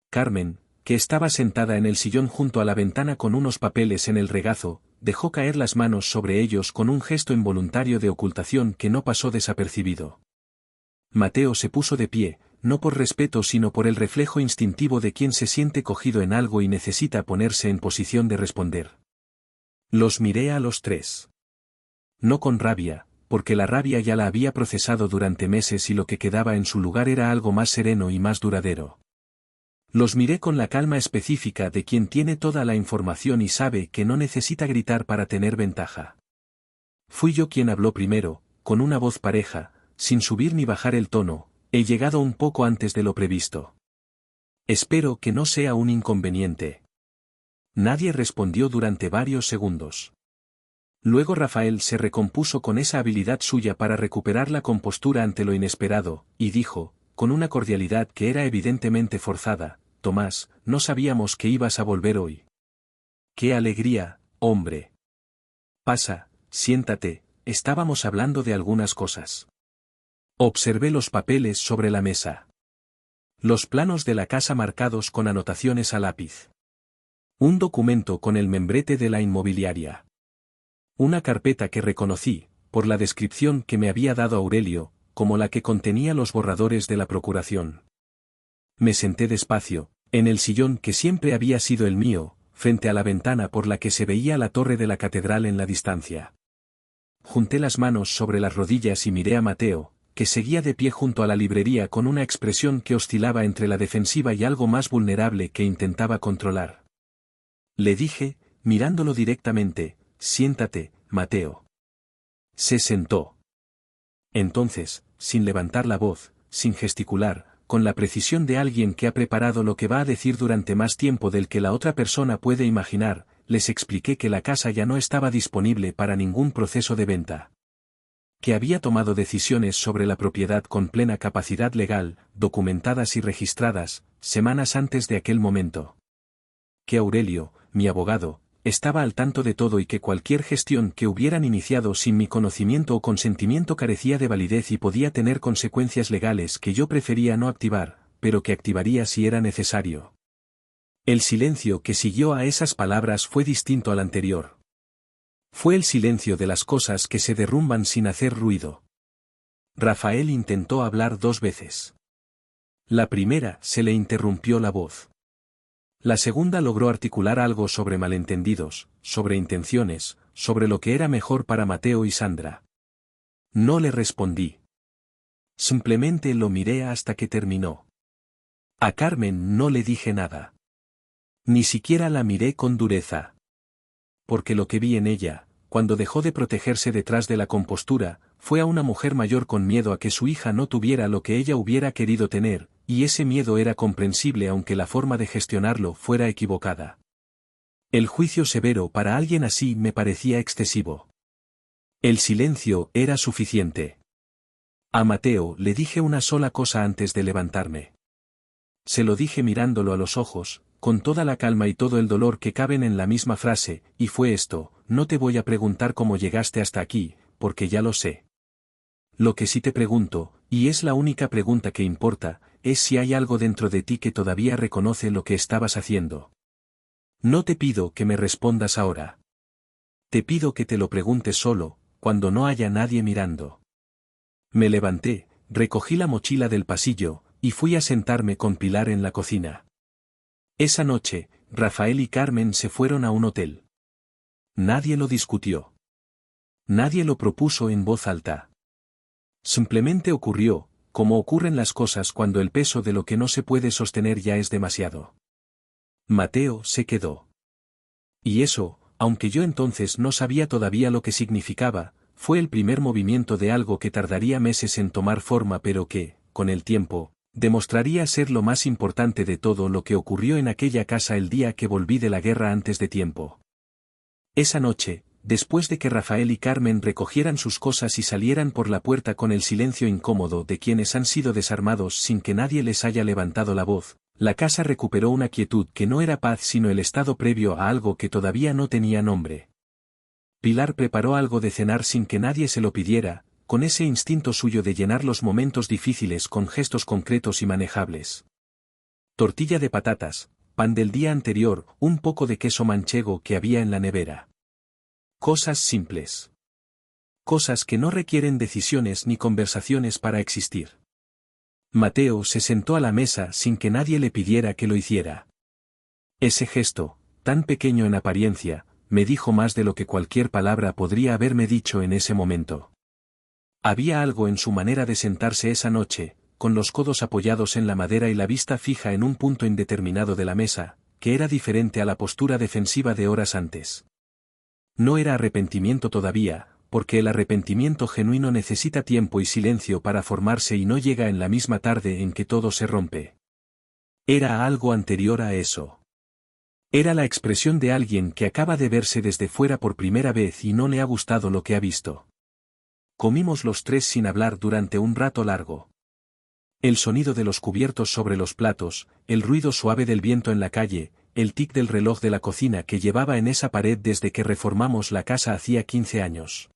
Carmen, que estaba sentada en el sillón junto a la ventana con unos papeles en el regazo, dejó caer las manos sobre ellos con un gesto involuntario de ocultación que no pasó desapercibido. Mateo se puso de pie, no por respeto sino por el reflejo instintivo de quien se siente cogido en algo y necesita ponerse en posición de responder. Los miré a los tres. No con rabia, porque la rabia ya la había procesado durante meses y lo que quedaba en su lugar era algo más sereno y más duradero. Los miré con la calma específica de quien tiene toda la información y sabe que no necesita gritar para tener ventaja. Fui yo quien habló primero, con una voz pareja, sin subir ni bajar el tono: he llegado un poco antes de lo previsto. Espero que no sea un inconveniente. Nadie respondió durante varios segundos. Luego Rafael se recompuso con esa habilidad suya para recuperar la compostura ante lo inesperado, y dijo, con una cordialidad que era evidentemente forzada: Tomás, no sabíamos que ibas a volver hoy. ¡Qué alegría, hombre! Pasa, siéntate, estábamos hablando de algunas cosas. Observé los papeles sobre la mesa. Los planos de la casa marcados con anotaciones a lápiz. Un documento con el membrete de la inmobiliaria. Una carpeta que reconocí, por la descripción que me había dado Aurelio, como la que contenía los borradores de la procuración. Me senté despacio, en el sillón que siempre había sido el mío, frente a la ventana por la que se veía la torre de la catedral en la distancia. Junté las manos sobre las rodillas y miré a Mateo, que seguía de pie junto a la librería con una expresión que oscilaba entre la defensiva y algo más vulnerable que intentaba controlar. Le dije, mirándolo directamente, «Siéntate, Mateo». Se sentó. Entonces, sin levantar la voz, sin gesticular, con la precisión de alguien que ha preparado lo que va a decir durante más tiempo del que la otra persona puede imaginar, les expliqué que la casa ya no estaba disponible para ningún proceso de venta. Que había tomado decisiones sobre la propiedad con plena capacidad legal, documentadas y registradas, semanas antes de aquel momento. Que Aurelio, mi abogado, estaba al tanto de todo y que cualquier gestión que hubieran iniciado sin mi conocimiento o consentimiento carecía de validez y podía tener consecuencias legales que yo prefería no activar, pero que activaría si era necesario. El silencio que siguió a esas palabras fue distinto al anterior. Fue el silencio de las cosas que se derrumban sin hacer ruido. Rafael intentó hablar 2 veces. La primera se le interrumpió la voz. La segunda logró articular algo sobre malentendidos, sobre intenciones, sobre lo que era mejor para Mateo y Sandra. No le respondí. Simplemente lo miré hasta que terminó. A Carmen no le dije nada. Ni siquiera la miré con dureza. Porque lo que vi en ella, cuando dejó de protegerse detrás de la compostura, fue a una mujer mayor con miedo a que su hija no tuviera lo que ella hubiera querido tener, y ese miedo era comprensible aunque la forma de gestionarlo fuera equivocada. El juicio severo para alguien así me parecía excesivo. El silencio era suficiente. A Mateo le dije una sola cosa antes de levantarme. Se lo dije mirándolo a los ojos, con toda la calma y todo el dolor que caben en la misma frase, y fue esto: no te voy a preguntar cómo llegaste hasta aquí, porque ya lo sé. Lo que sí te pregunto, y es la única pregunta que importa, es si hay algo dentro de ti que todavía reconoce lo que estabas haciendo. No te pido que me respondas ahora. Te pido que te lo preguntes solo, cuando no haya nadie mirando. Me levanté, recogí la mochila del pasillo, y fui a sentarme con Pilar en la cocina. Esa noche, Rafael y Carmen se fueron a un hotel. Nadie lo discutió. Nadie lo propuso en voz alta. Simplemente ocurrió, como ocurren las cosas cuando el peso de lo que no se puede sostener ya es demasiado. Mateo se quedó. Y eso, aunque yo entonces no sabía todavía lo que significaba, fue el primer movimiento de algo que tardaría meses en tomar forma pero que, con el tiempo, demostraría ser lo más importante de todo lo que ocurrió en aquella casa el día que volví de la guerra antes de tiempo. Esa noche, después de que Rafael y Carmen recogieran sus cosas y salieran por la puerta con el silencio incómodo de quienes han sido desarmados sin que nadie les haya levantado la voz, la casa recuperó una quietud que no era paz sino el estado previo a algo que todavía no tenía nombre. Pilar preparó algo de cenar sin que nadie se lo pidiera, con ese instinto suyo de llenar los momentos difíciles con gestos concretos y manejables. Tortilla de patatas, pan del día anterior, un poco de queso manchego que había en la nevera. Cosas simples. Cosas que no requieren decisiones ni conversaciones para existir. Mateo se sentó a la mesa sin que nadie le pidiera que lo hiciera. Ese gesto, tan pequeño en apariencia, me dijo más de lo que cualquier palabra podría haberme dicho en ese momento. Había algo en su manera de sentarse esa noche, con los codos apoyados en la madera y la vista fija en un punto indeterminado de la mesa, que era diferente a la postura defensiva de horas antes. No era arrepentimiento todavía, porque el arrepentimiento genuino necesita tiempo y silencio para formarse y no llega en la misma tarde en que todo se rompe. Era algo anterior a eso. Era la expresión de alguien que acaba de verse desde fuera por primera vez y no le ha gustado lo que ha visto. Comimos los 3 sin hablar durante un rato largo. El sonido de los cubiertos sobre los platos, el ruido suave del viento en la calle, el tic del reloj de la cocina que llevaba en esa pared desde que reformamos la casa hacía 15 años.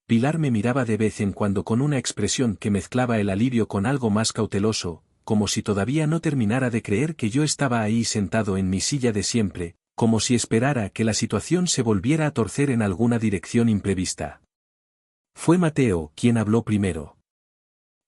Pilar me miraba de vez en cuando con una expresión que mezclaba el alivio con algo más cauteloso, como si todavía no terminara de creer que yo estaba ahí sentado en mi silla de siempre, como si esperara que la situación se volviera a torcer en alguna dirección imprevista. Fue Mateo quien habló primero.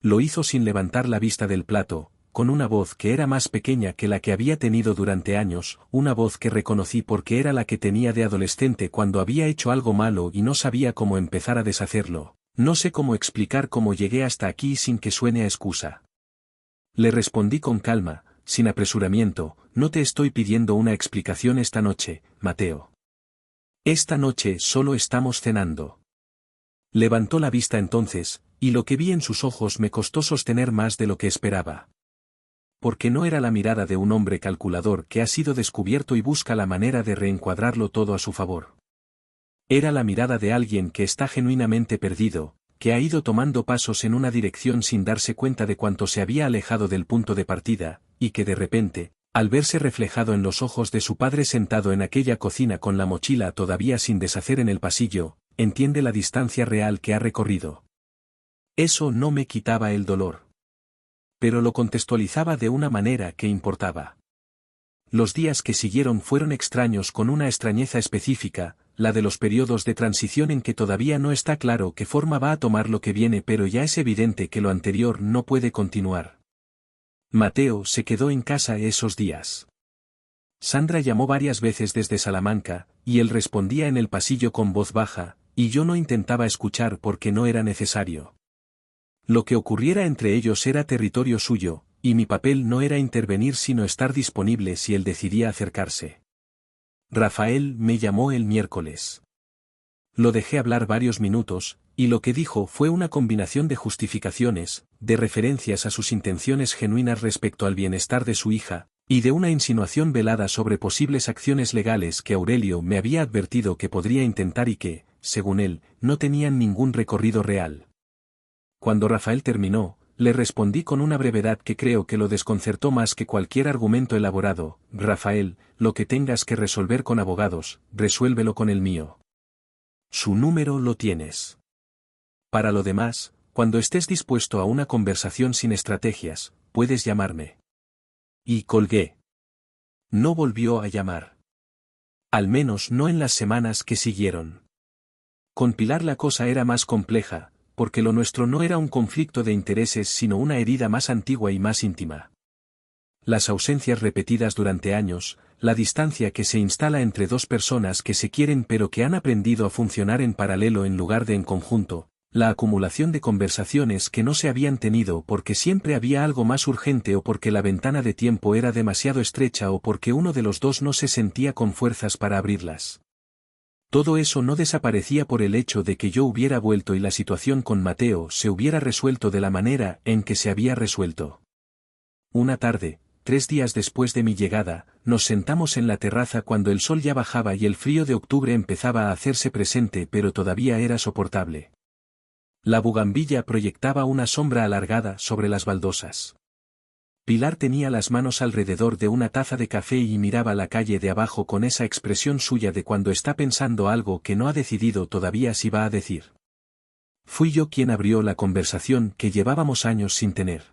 Lo hizo sin levantar la vista del plato, con una voz que era más pequeña que la que había tenido durante años, una voz que reconocí porque era la que tenía de adolescente cuando había hecho algo malo y no sabía cómo empezar a deshacerlo. No sé cómo explicar cómo llegué hasta aquí sin que suene a excusa. Le respondí con calma, sin apresuramiento, no te estoy pidiendo una explicación esta noche, Mateo. Esta noche solo estamos cenando. Levantó la vista entonces, y lo que vi en sus ojos me costó sostener más de lo que esperaba. Porque no era la mirada de un hombre calculador que ha sido descubierto y busca la manera de reencuadrarlo todo a su favor. Era la mirada de alguien que está genuinamente perdido, que ha ido tomando pasos en una dirección sin darse cuenta de cuánto se había alejado del punto de partida, y que de repente, al verse reflejado en los ojos de su padre sentado en aquella cocina con la mochila todavía sin deshacer en el pasillo, entiende la distancia real que ha recorrido. Eso no me quitaba el dolor. Pero lo contextualizaba de una manera que importaba. Los días que siguieron fueron extraños con una extrañeza específica, la de los periodos de transición en que todavía no está claro qué forma va a tomar lo que viene, pero ya es evidente que lo anterior no puede continuar. Mateo se quedó en casa esos días. Sandra llamó varias veces desde Salamanca, y él respondía en el pasillo con voz baja, y yo no intentaba escuchar porque no era necesario. Lo que ocurriera entre ellos era territorio suyo, y mi papel no era intervenir sino estar disponible si él decidía acercarse. Rafael me llamó el miércoles. Lo dejé hablar varios minutos, y lo que dijo fue una combinación de justificaciones, de referencias a sus intenciones genuinas respecto al bienestar de su hija, y de una insinuación velada sobre posibles acciones legales que Aurelio me había advertido que podría intentar y que, según él, no tenían ningún recorrido real. Cuando Rafael terminó, le respondí con una brevedad que creo que lo desconcertó más que cualquier argumento elaborado: Rafael, lo que tengas que resolver con abogados, resuélvelo con el mío. Su número lo tienes. Para lo demás, cuando estés dispuesto a una conversación sin estrategias, puedes llamarme. Y colgué. No volvió a llamar. Al menos no en las semanas que siguieron. Con Pilar la cosa era más compleja, porque lo nuestro no era un conflicto de intereses sino una herida más antigua y más íntima. Las ausencias repetidas durante años, la distancia que se instala entre dos personas que se quieren pero que han aprendido a funcionar en paralelo en lugar de en conjunto, la acumulación de conversaciones que no se habían tenido porque siempre había algo más urgente o porque la ventana de tiempo era demasiado estrecha o porque uno de los dos no se sentía con fuerzas para abrirlas. Todo eso no desaparecía por el hecho de que yo hubiera vuelto y la situación con Mateo se hubiera resuelto de la manera en que se había resuelto. Una tarde, 3 días después de mi llegada, nos sentamos en la terraza cuando el sol ya bajaba y el frío de octubre empezaba a hacerse presente, pero todavía era soportable. La bugambilla proyectaba una sombra alargada sobre las baldosas. Pilar tenía las manos alrededor de una taza de café y miraba la calle de abajo con esa expresión suya de cuando está pensando algo que no ha decidido todavía si va a decir. Fui yo quien abrió la conversación que llevábamos años sin tener.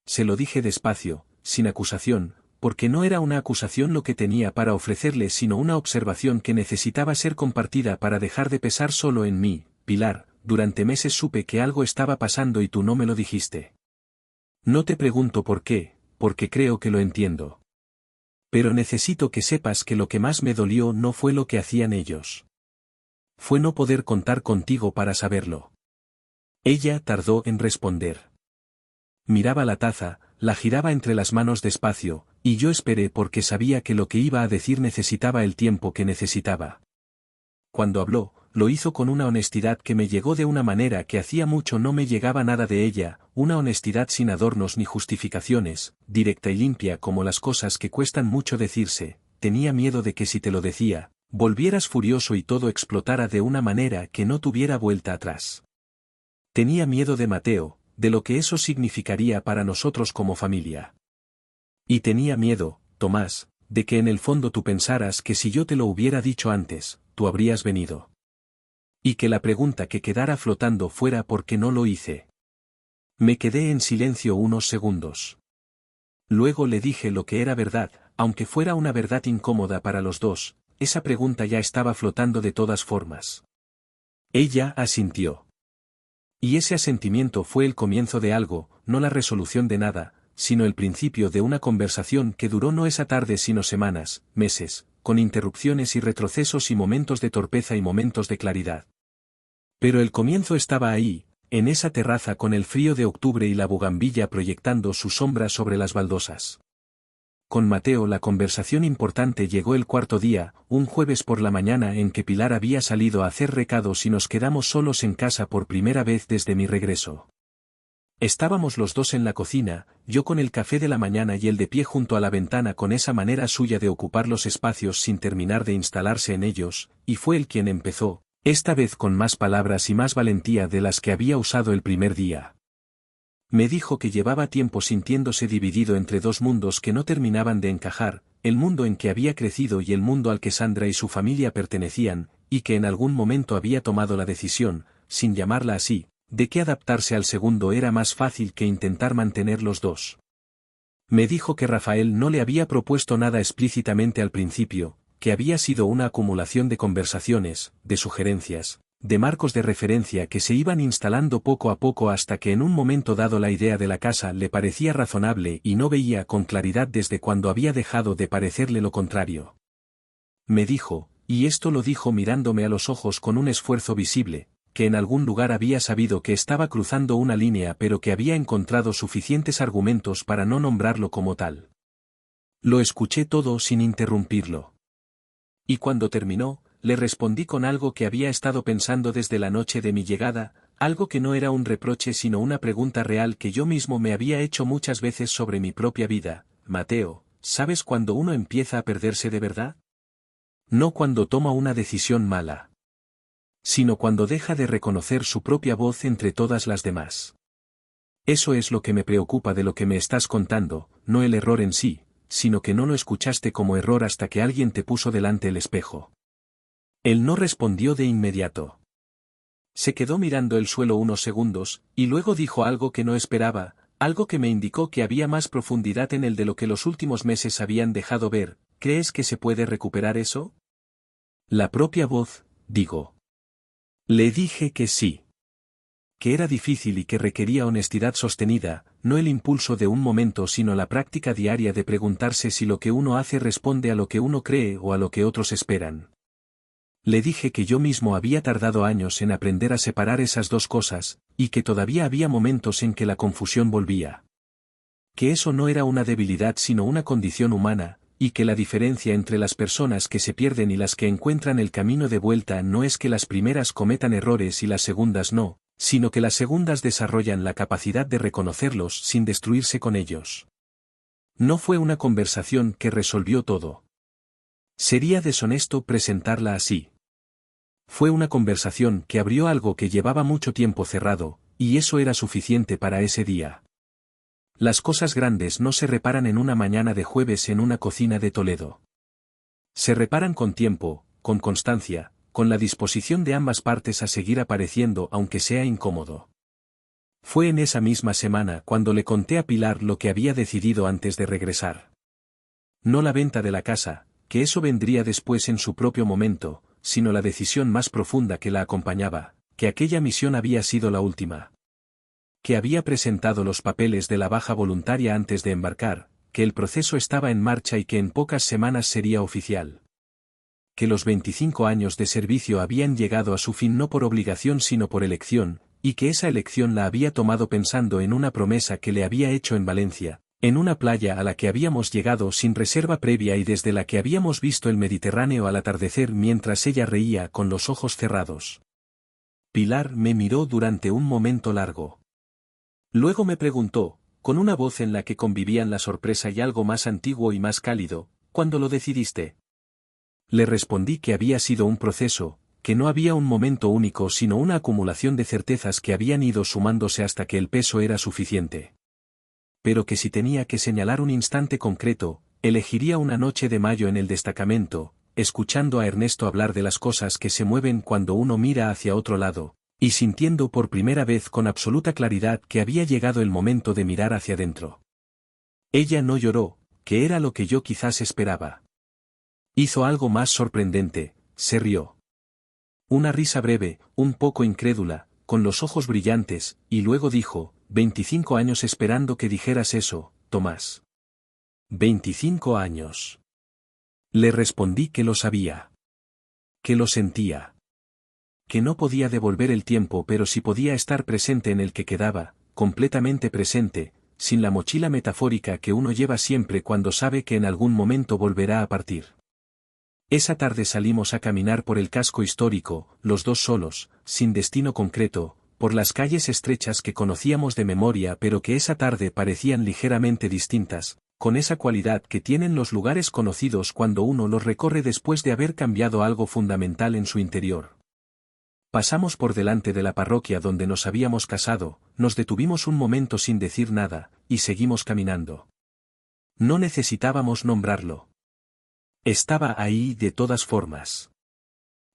Se lo dije despacio, sin acusación, porque no era una acusación lo que tenía para ofrecerle sino una observación que necesitaba ser compartida para dejar de pesar solo en mí. Pilar, durante meses supe que algo estaba pasando y tú no me lo dijiste. No te pregunto por qué, porque creo que lo entiendo. Pero necesito que sepas que lo que más me dolió no fue lo que hacían ellos. Fue no poder contar contigo para saberlo. Ella tardó en responder. Miraba la taza, la giraba entre las manos despacio, y yo esperé porque sabía que lo que iba a decir necesitaba el tiempo que necesitaba. Cuando habló, lo hizo con una honestidad que me llegó de una manera que hacía mucho no me llegaba nada de ella, una honestidad sin adornos ni justificaciones, directa y limpia como las cosas que cuestan mucho decirse. Tenía miedo de que si te lo decía, volvieras furioso y todo explotara de una manera que no tuviera vuelta atrás. Tenía miedo de Mateo, de lo que eso significaría para nosotros como familia. Y tenía miedo, Tomás, de que en el fondo tú pensaras que si yo te lo hubiera dicho antes, tú habrías venido. Y que la pregunta que quedara flotando fuera por qué no lo hice. Me quedé en silencio unos segundos. Luego le dije lo que era verdad, aunque fuera una verdad incómoda para los dos, esa pregunta ya estaba flotando de todas formas. Ella asintió. Y ese asentimiento fue el comienzo de algo, no la resolución de nada, sino el principio de una conversación que duró no esa tarde sino semanas, meses, con interrupciones y retrocesos y momentos de torpeza y momentos de claridad. Pero el comienzo estaba ahí, en esa terraza con el frío de octubre y la bugambilla proyectando su sombra sobre las baldosas. Con Mateo la conversación importante llegó el cuarto día, un jueves por la mañana en que Pilar había salido a hacer recados y nos quedamos solos en casa por primera vez desde mi regreso. Estábamos los dos en la cocina, yo con el café de la mañana y él de pie junto a la ventana con esa manera suya de ocupar los espacios sin terminar de instalarse en ellos, y fue él quien empezó, esta vez con más palabras y más valentía de las que había usado el primer día. Me dijo que llevaba tiempo sintiéndose dividido entre dos mundos que no terminaban de encajar, el mundo en que había crecido y el mundo al que Sandra y su familia pertenecían, y que en algún momento había tomado la decisión, sin llamarla así, de que adaptarse al segundo era más fácil que intentar mantener los dos. Me dijo que Rafael no le había propuesto nada explícitamente al principio, que había sido una acumulación de conversaciones, de sugerencias, de marcos de referencia que se iban instalando poco a poco hasta que en un momento dado la idea de la casa le parecía razonable y no veía con claridad desde cuando había dejado de parecerle lo contrario. Me dijo, y esto lo dijo mirándome a los ojos con un esfuerzo visible, que en algún lugar había sabido que estaba cruzando una línea pero que había encontrado suficientes argumentos para no nombrarlo como tal. Lo escuché todo sin interrumpirlo. Y cuando terminó, le respondí con algo que había estado pensando desde la noche de mi llegada, algo que no era un reproche sino una pregunta real que yo mismo me había hecho muchas veces sobre mi propia vida. Mateo, ¿sabes cuándo uno empieza a perderse de verdad? No cuando toma una decisión mala, sino cuando deja de reconocer su propia voz entre todas las demás. Eso es lo que me preocupa de lo que me estás contando, no el error en sí, sino que no lo escuchaste como error hasta que alguien te puso delante el espejo. Él no respondió de inmediato. Se quedó mirando el suelo unos segundos, y luego dijo algo que no esperaba, algo que me indicó que había más profundidad en él de lo que los últimos meses habían dejado ver. ¿Crees que se puede recuperar eso? La propia voz, digo. Le dije que sí. Que era difícil y que requería honestidad sostenida, no el impulso de un momento sino la práctica diaria de preguntarse si lo que uno hace responde a lo que uno cree o a lo que otros esperan. Le dije que yo mismo había tardado años en aprender a separar esas dos cosas, y que todavía había momentos en que la confusión volvía. Que eso no era una debilidad sino una condición humana, y que la diferencia entre las personas que se pierden y las que encuentran el camino de vuelta no es que las primeras cometan errores y las segundas no, sino que las segundas desarrollan la capacidad de reconocerlos sin destruirse con ellos. No fue una conversación que resolvió todo. Sería deshonesto presentarla así. Fue una conversación que abrió algo que llevaba mucho tiempo cerrado, y eso era suficiente para ese día. Las cosas grandes no se reparan en una mañana de jueves en una cocina de Toledo. Se reparan con tiempo, con constancia, con la disposición de ambas partes a seguir apareciendo aunque sea incómodo. Fue en esa misma semana cuando le conté a Pilar lo que había decidido antes de regresar. No la venta de la casa, que eso vendría después en su propio momento, sino la decisión más profunda que la acompañaba, que aquella misión había sido la última. Que había presentado los papeles de la baja voluntaria antes de embarcar, que el proceso estaba en marcha y que en pocas semanas sería oficial. Que los 25 años de servicio habían llegado a su fin no por obligación sino por elección, y que esa elección la había tomado pensando en una promesa que le había hecho en Valencia, en una playa a la que habíamos llegado sin reserva previa y desde la que habíamos visto el Mediterráneo al atardecer mientras ella reía con los ojos cerrados. Pilar me miró durante un momento largo. Luego me preguntó, con una voz en la que convivían la sorpresa y algo más antiguo y más cálido, ¿cuándo lo decidiste? Le respondí que había sido un proceso, que no había un momento único sino una acumulación de certezas que habían ido sumándose hasta que el peso era suficiente. Pero que si tenía que señalar un instante concreto, elegiría una noche de mayo en el destacamento, escuchando a Ernesto hablar de las cosas que se mueven cuando uno mira hacia otro lado, y sintiendo por primera vez con absoluta claridad que había llegado el momento de mirar hacia dentro. Ella no lloró, que era lo que yo quizás esperaba. Hizo algo más sorprendente, se rió. Una risa breve, un poco incrédula, con los ojos brillantes, y luego dijo, 25 años esperando que dijeras eso, Tomás. 25 años. Le respondí que lo sabía. Que lo sentía. Que no podía devolver el tiempo, pero sí podía estar presente en el que quedaba, completamente presente, sin la mochila metafórica que uno lleva siempre cuando sabe que en algún momento volverá a partir. Esa tarde salimos a caminar por el casco histórico, los dos solos, sin destino concreto, por las calles estrechas que conocíamos de memoria pero que esa tarde parecían ligeramente distintas, con esa cualidad que tienen los lugares conocidos cuando uno los recorre después de haber cambiado algo fundamental en su interior. Pasamos por delante de la parroquia donde nos habíamos casado, nos detuvimos un momento sin decir nada, y seguimos caminando. No necesitábamos nombrarlo. Estaba ahí de todas formas.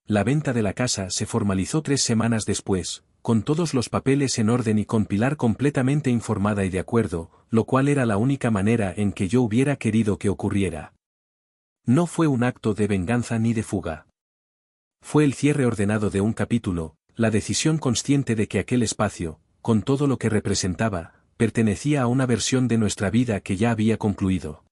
La venta de la casa se formalizó 3 semanas después, con todos los papeles en orden y con Pilar completamente informada y de acuerdo, lo cual era la única manera en que yo hubiera querido que ocurriera. No fue un acto de venganza ni de fuga. Fue el cierre ordenado de un capítulo, la decisión consciente de que aquel espacio, con todo lo que representaba, pertenecía a una versión de nuestra vida que ya había concluido.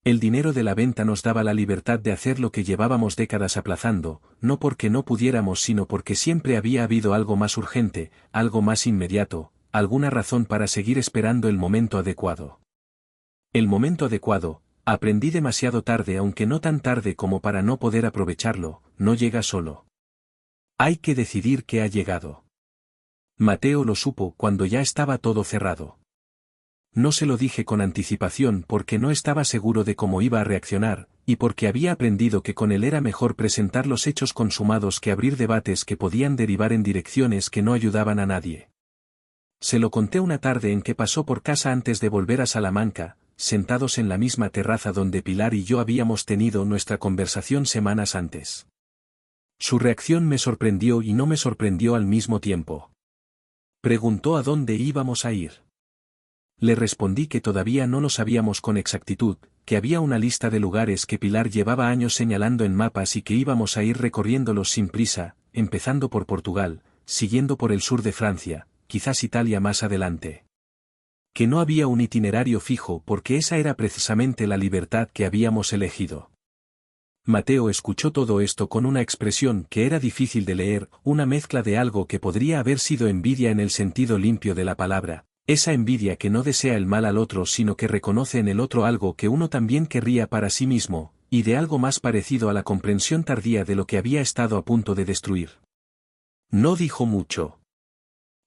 El dinero de la venta nos daba la libertad de hacer lo que llevábamos décadas aplazando, no porque no pudiéramos sino porque siempre había habido algo más urgente, algo más inmediato, alguna razón para seguir esperando el momento adecuado. El momento adecuado, aprendí demasiado tarde aunque no tan tarde como para no poder aprovecharlo, no llega solo. Hay que decidir que ha llegado. Mateo lo supo cuando ya estaba todo cerrado. No se lo dije con anticipación porque no estaba seguro de cómo iba a reaccionar, y porque había aprendido que con él era mejor presentar los hechos consumados que abrir debates que podían derivar en direcciones que no ayudaban a nadie. Se lo conté una tarde en que pasó por casa antes de volver a Salamanca, sentados en la misma terraza donde Pilar y yo habíamos tenido nuestra conversación semanas antes. Su reacción me sorprendió y no me sorprendió al mismo tiempo. Preguntó a dónde íbamos a ir. Le respondí que todavía no lo sabíamos con exactitud, que había una lista de lugares que Pilar llevaba años señalando en mapas y que íbamos a ir recorriéndolos sin prisa, empezando por Portugal, siguiendo por el sur de Francia, quizás Italia más adelante. Que no había un itinerario fijo porque esa era precisamente la libertad que habíamos elegido. Mateo escuchó todo esto con una expresión que era difícil de leer, una mezcla de algo que podría haber sido envidia en el sentido limpio de la palabra, esa envidia que no desea el mal al otro sino que reconoce en el otro algo que uno también querría para sí mismo, y de algo más parecido a la comprensión tardía de lo que había estado a punto de destruir. No dijo mucho.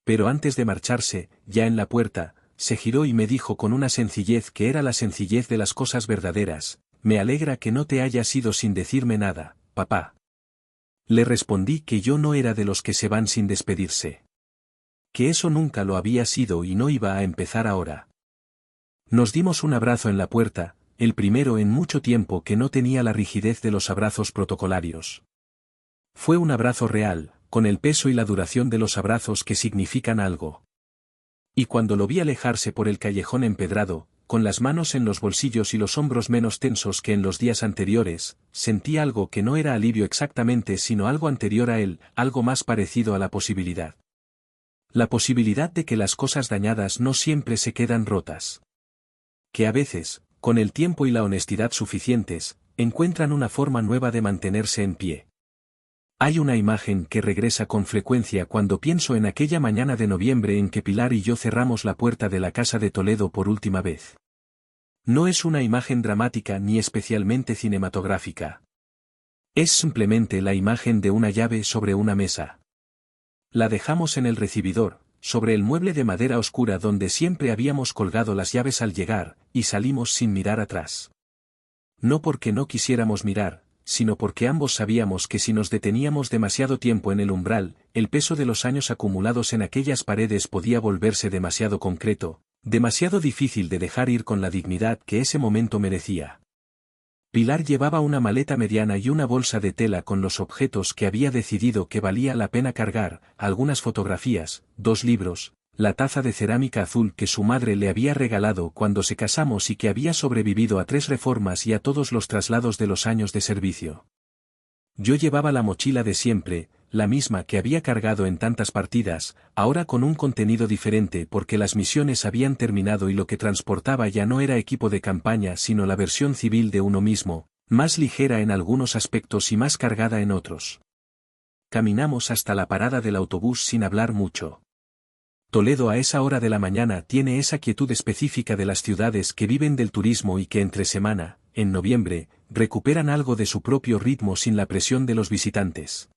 Pero antes de marcharse, ya en la puerta, se giró y me dijo con una sencillez que era la sencillez de las cosas verdaderas: «Me alegra que no te hayas ido sin decirme nada, papá». Le respondí que yo no era de los que se van sin despedirse. Que eso nunca lo había sido y no iba a empezar ahora. Nos dimos un abrazo en la puerta, el primero en mucho tiempo que no tenía la rigidez de los abrazos protocolarios. Fue un abrazo real, con el peso y la duración de los abrazos que significan algo. Y cuando lo vi alejarse por el callejón empedrado, con las manos en los bolsillos y los hombros menos tensos que en los días anteriores, sentí algo que no era alivio exactamente sino algo anterior a él, algo más parecido a la posibilidad. La posibilidad de que las cosas dañadas no siempre se quedan rotas. Que a veces, con el tiempo y la honestidad suficientes, encuentran una forma nueva de mantenerse en pie. Hay una imagen que regresa con frecuencia cuando pienso en aquella mañana de noviembre en que Pilar y yo cerramos la puerta de la casa de Toledo por última vez. No es una imagen dramática ni especialmente cinematográfica. Es simplemente la imagen de una llave sobre una mesa. La dejamos en el recibidor, sobre el mueble de madera oscura donde siempre habíamos colgado las llaves al llegar, y salimos sin mirar atrás. No porque no quisiéramos mirar, sino porque ambos sabíamos que si nos deteníamos demasiado tiempo en el umbral, el peso de los años acumulados en aquellas paredes podía volverse demasiado concreto, demasiado difícil de dejar ir con la dignidad que ese momento merecía. Pilar llevaba una maleta mediana y una bolsa de tela con los objetos que había decidido que valía la pena cargar, algunas fotografías, 2 libros, la taza de cerámica azul que su madre le había regalado cuando se casamos y que había sobrevivido a 3 reformas y a todos los traslados de los años de servicio. Yo llevaba la mochila de siempre, la misma que había cargado en tantas partidas, ahora con un contenido diferente porque las misiones habían terminado y lo que transportaba ya no era equipo de campaña sino la versión civil de uno mismo, más ligera en algunos aspectos y más cargada en otros. Caminamos hasta la parada del autobús sin hablar mucho. Toledo a esa hora de la mañana tiene esa quietud específica de las ciudades que viven del turismo y que entre semana, en noviembre, recuperan algo de su propio ritmo sin la presión de los visitantes.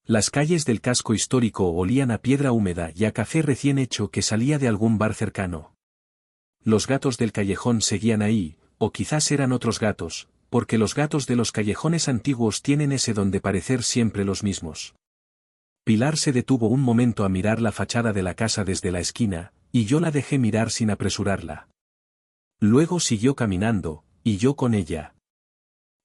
Las calles del casco histórico olían a piedra húmeda y a café recién hecho que salía de algún bar cercano. Los gatos del callejón seguían ahí, o quizás eran otros gatos, porque los gatos de los callejones antiguos tienen ese don de parecer siempre los mismos. Pilar se detuvo un momento a mirar la fachada de la casa desde la esquina, y yo la dejé mirar sin apresurarla. Luego siguió caminando, y yo con ella.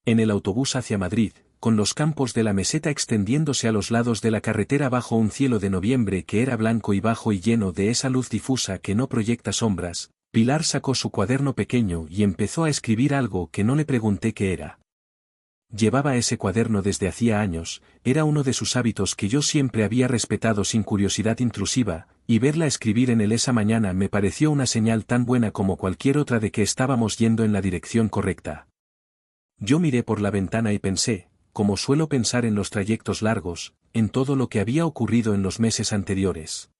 En el autobús hacia Madrid, con los campos de la meseta extendiéndose a los lados de la carretera bajo un cielo de noviembre que era blanco y bajo y lleno de esa luz difusa que no proyecta sombras, Pilar sacó su cuaderno pequeño y empezó a escribir algo que no le pregunté qué era. Llevaba ese cuaderno desde hacía años, era uno de sus hábitos que yo siempre había respetado sin curiosidad intrusiva, y verla escribir en él esa mañana me pareció una señal tan buena como cualquier otra de que estábamos yendo en la dirección correcta. Yo miré por la ventana y pensé, como suelo pensar en los trayectos largos, en todo lo que había ocurrido en los meses anteriores.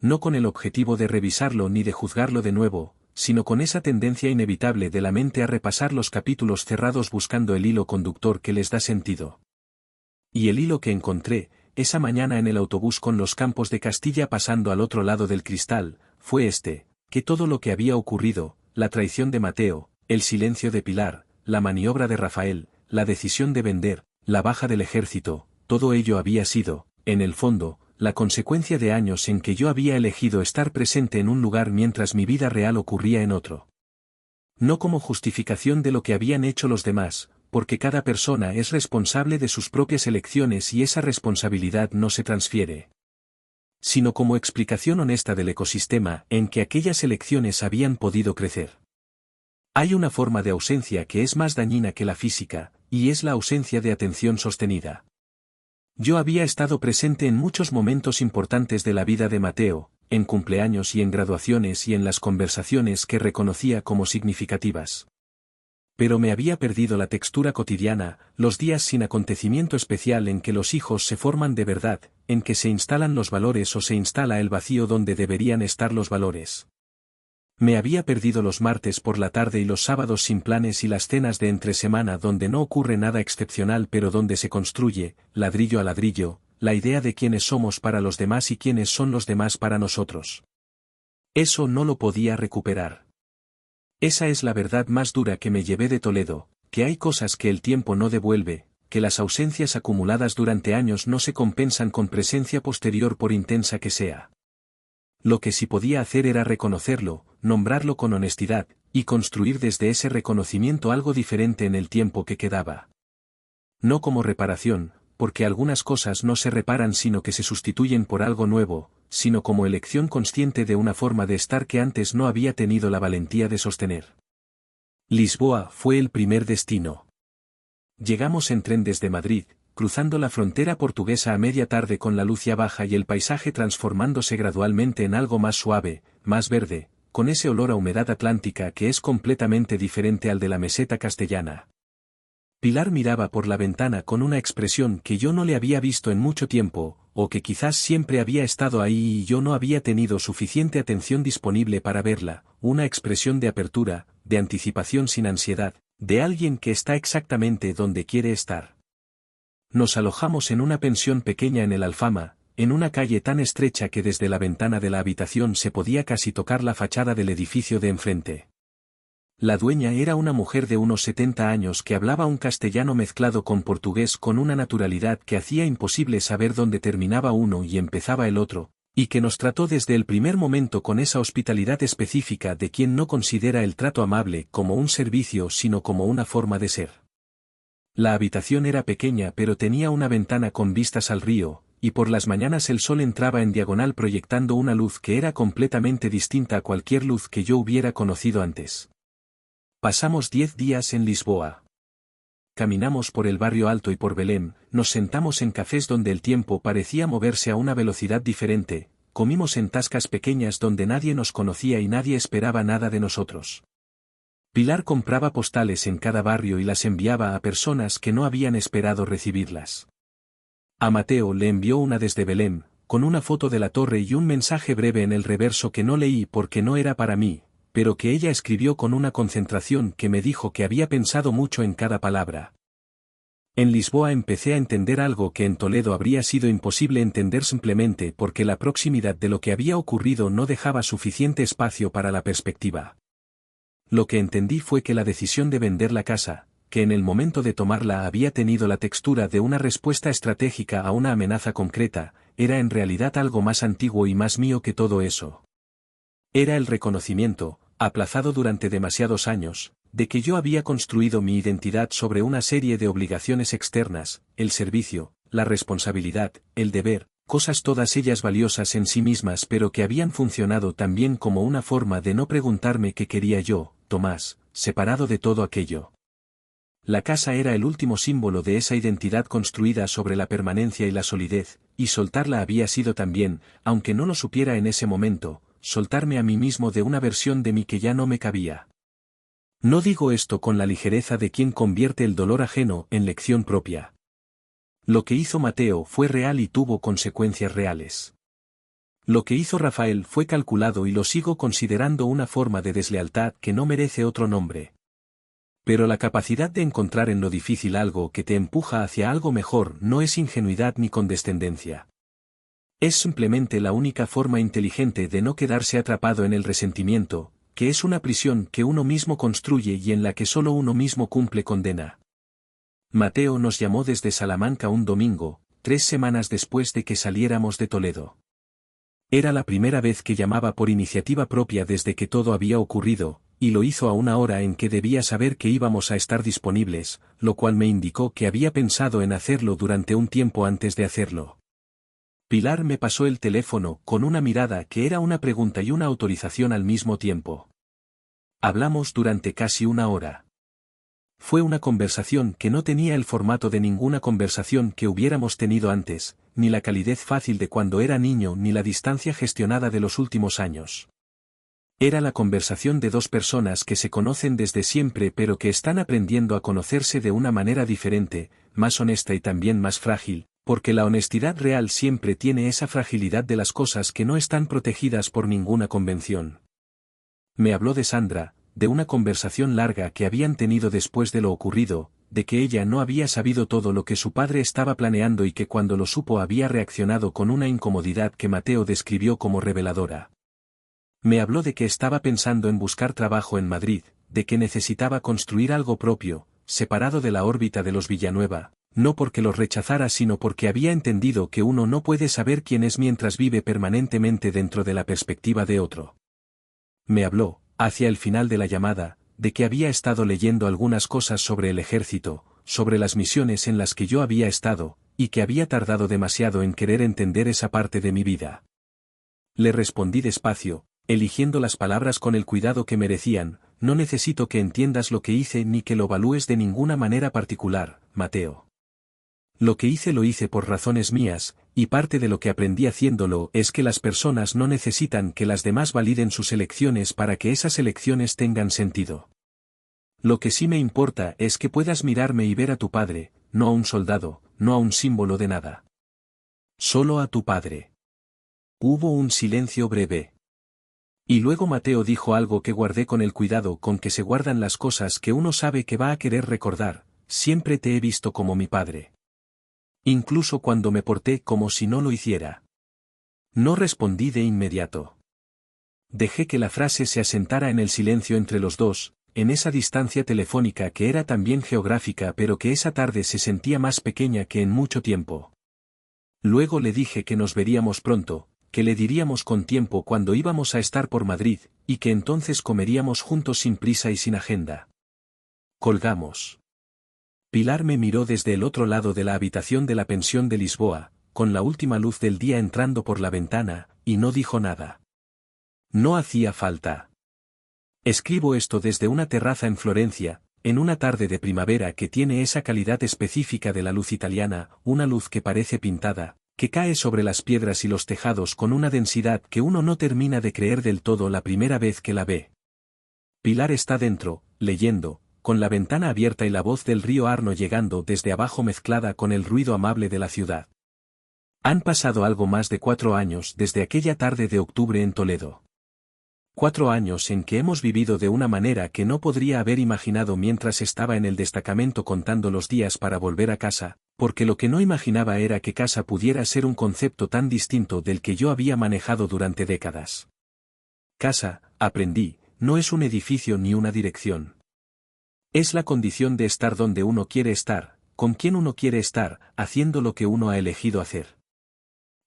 No con el objetivo de revisarlo ni de juzgarlo de nuevo, sino con esa tendencia inevitable de la mente a repasar los capítulos cerrados buscando el hilo conductor que les da sentido. Y el hilo que encontré, esa mañana en el autobús con los campos de Castilla pasando al otro lado del cristal, fue que todo lo que había ocurrido, la traición de Mateo, el silencio de Pilar, la maniobra de Rafael, la decisión de vender, la baja del ejército, todo ello había sido, en el fondo, la consecuencia de años en que yo había elegido estar presente en un lugar mientras mi vida real ocurría en otro. No como justificación de lo que habían hecho los demás, porque cada persona es responsable de sus propias elecciones y esa responsabilidad no se transfiere. Sino como explicación honesta del ecosistema en que aquellas elecciones habían podido crecer. Hay una forma de ausencia que es más dañina que la física, y es la ausencia de atención sostenida. Yo había estado presente en muchos momentos importantes de la vida de Mateo, en cumpleaños y en graduaciones y en las conversaciones que reconocía como significativas. Pero me había perdido la textura cotidiana, los días sin acontecimiento especial en que los hijos se forman de verdad, en que se instalan los valores o se instala el vacío donde deberían estar los valores. Me había perdido los martes por la tarde y los sábados sin planes y las cenas de entre semana donde no ocurre nada excepcional pero donde se construye, ladrillo a ladrillo, la idea de quiénes somos para los demás y quiénes son los demás para nosotros. Eso no lo podía recuperar. Esa es la verdad más dura que me llevé de Toledo, que hay cosas que el tiempo no devuelve, que las ausencias acumuladas durante años no se compensan con presencia posterior por intensa que sea. Lo que sí podía hacer era reconocerlo, nombrarlo con honestidad, y construir desde ese reconocimiento algo diferente en el tiempo que quedaba. No como reparación, porque algunas cosas no se reparan sino que se sustituyen por algo nuevo, sino como elección consciente de una forma de estar que antes no había tenido la valentía de sostener. Lisboa fue el primer destino. Llegamos en tren desde Madrid, cruzando la frontera portuguesa a media tarde con la luz ya baja y el paisaje transformándose gradualmente en algo más suave, más verde, con ese olor a humedad atlántica que es completamente diferente al de la meseta castellana. Pilar miraba por la ventana con una expresión que yo no le había visto en mucho tiempo, o que quizás siempre había estado ahí y yo no había tenido suficiente atención disponible para verla, una expresión de apertura, de anticipación sin ansiedad, de alguien que está exactamente donde quiere estar. Nos alojamos en una pensión pequeña en el Alfama, en una calle tan estrecha que desde la ventana de la habitación se podía casi tocar la fachada del edificio de enfrente. La dueña era una mujer de unos 70 años que hablaba un castellano mezclado con portugués con una naturalidad que hacía imposible saber dónde terminaba uno y empezaba el otro, y que nos trató desde el primer momento con esa hospitalidad específica de quien no considera el trato amable como un servicio sino como una forma de ser. La habitación era pequeña pero tenía una ventana con vistas al río, y por las mañanas el sol entraba en diagonal proyectando una luz que era completamente distinta a cualquier luz que yo hubiera conocido antes. Pasamos 10 días en Lisboa. caminamos por el barrio alto y por Belém, nos sentamos en cafés donde el tiempo parecía moverse a una velocidad diferente, comimos en tascas pequeñas donde nadie nos conocía y nadie esperaba nada de nosotros. Pilar compraba postales en cada barrio y las enviaba a personas que no habían esperado recibirlas. A Mateo le envió una desde Belém, con una foto de la torre y un mensaje breve en el reverso que no leí porque no era para mí, pero que ella escribió con una concentración que me dijo que había pensado mucho en cada palabra. En Lisboa empecé a entender algo que en Toledo habría sido imposible entender simplemente porque la proximidad de lo que había ocurrido no dejaba suficiente espacio para la perspectiva. Lo que entendí fue que la decisión de vender la casa, que en el momento de tomarla había tenido la textura de una respuesta estratégica a una amenaza concreta, era en realidad algo más antiguo y más mío que todo eso. Era el reconocimiento, aplazado durante demasiados años, de que yo había construido mi identidad sobre una serie de obligaciones externas, el servicio, la responsabilidad, el deber, cosas todas ellas valiosas en sí mismas pero que habían funcionado también como una forma de no preguntarme qué quería yo, Tomás, separado de todo aquello. La casa era el último símbolo de esa identidad construida sobre la permanencia y la solidez, y soltarla había sido también, aunque no lo supiera en ese momento, soltarme a mí mismo de una versión de mí que ya no me cabía. No digo esto con la ligereza de quien convierte el dolor ajeno en lección propia. Lo que hizo Mateo fue real y tuvo consecuencias reales. Lo que hizo Rafael fue calculado y lo sigo considerando una forma de deslealtad que no merece otro nombre. Pero la capacidad de encontrar en lo difícil algo que te empuja hacia algo mejor no es ingenuidad ni condescendencia. Es simplemente la única forma inteligente de no quedarse atrapado en el resentimiento, que es una prisión que uno mismo construye y en la que solo uno mismo cumple condena. Mateo nos llamó desde Salamanca un domingo, 3 semanas después de que saliéramos de Toledo. Era la primera vez que llamaba por iniciativa propia desde que todo había ocurrido, y lo hizo a una hora en que debía saber que íbamos a estar disponibles, lo cual me indicó que había pensado en hacerlo durante un tiempo antes de hacerlo. Pilar me pasó el teléfono con una mirada que era una pregunta y una autorización al mismo tiempo. Hablamos durante casi una hora. Fue una conversación que no tenía el formato de ninguna conversación que hubiéramos tenido antes, ni la calidez fácil de cuando era niño ni la distancia gestionada de los últimos años. Era la conversación de dos personas que se conocen desde siempre pero que están aprendiendo a conocerse de una manera diferente, más honesta y también más frágil, porque la honestidad real siempre tiene esa fragilidad de las cosas que no están protegidas por ninguna convención. Me habló de Sandra, de una conversación larga que habían tenido después de lo ocurrido, de que ella no había sabido todo lo que su padre estaba planeando y que cuando lo supo había reaccionado con una incomodidad que Mateo describió como reveladora. Me habló de que estaba pensando en buscar trabajo en Madrid, de que necesitaba construir algo propio, separado de la órbita de los Villanueva, no porque los rechazara sino porque había entendido que uno no puede saber quién es mientras vive permanentemente dentro de la perspectiva de otro. Me habló, hacia el final de la llamada, de que había estado leyendo algunas cosas sobre el ejército, sobre las misiones en las que yo había estado, y que había tardado demasiado en querer entender esa parte de mi vida. Le respondí despacio, eligiendo las palabras con el cuidado que merecían: no necesito que entiendas lo que hice ni que lo evalúes de ninguna manera particular, Mateo. Lo que hice lo hice por razones mías, y parte de lo que aprendí haciéndolo es que las personas no necesitan que las demás validen sus elecciones para que esas elecciones tengan sentido. Lo que sí me importa es que puedas mirarme y ver a tu padre, no a un soldado, no a un símbolo de nada. Solo a tu padre. Hubo un silencio breve. Y luego Mateo dijo algo que guardé con el cuidado con que se guardan las cosas que uno sabe que va a querer recordar: siempre te he visto como mi padre. Incluso cuando me porté como si no lo hiciera. No respondí de inmediato. Dejé que la frase se asentara en el silencio entre los dos, en esa distancia telefónica que era también geográfica pero que esa tarde se sentía más pequeña que en mucho tiempo. Luego le dije que nos veríamos pronto, que le diríamos con tiempo cuando íbamos a estar por Madrid, y que entonces comeríamos juntos sin prisa y sin agenda. Colgamos. Pilar me miró desde el otro lado de la habitación de la pensión de Lisboa, con la última luz del día entrando por la ventana, y no dijo nada. No hacía falta. Escribo esto desde una terraza en Florencia, en una tarde de primavera que tiene esa calidad específica de la luz italiana, una luz que parece pintada, que cae sobre las piedras y los tejados con una densidad que uno no termina de creer del todo la primera vez que la ve. Pilar está dentro, leyendo, con la ventana abierta y la voz del río Arno llegando desde abajo mezclada con el ruido amable de la ciudad. Han pasado algo más de 4 años desde aquella tarde de octubre en Toledo. 4 años en que hemos vivido de una manera que no podría haber imaginado mientras estaba en el destacamento contando los días para volver a casa, porque lo que no imaginaba era que casa pudiera ser un concepto tan distinto del que yo había manejado durante décadas. Casa, aprendí, no es un edificio ni una dirección. Es la condición de estar donde uno quiere estar, con quien uno quiere estar, haciendo lo que uno ha elegido hacer.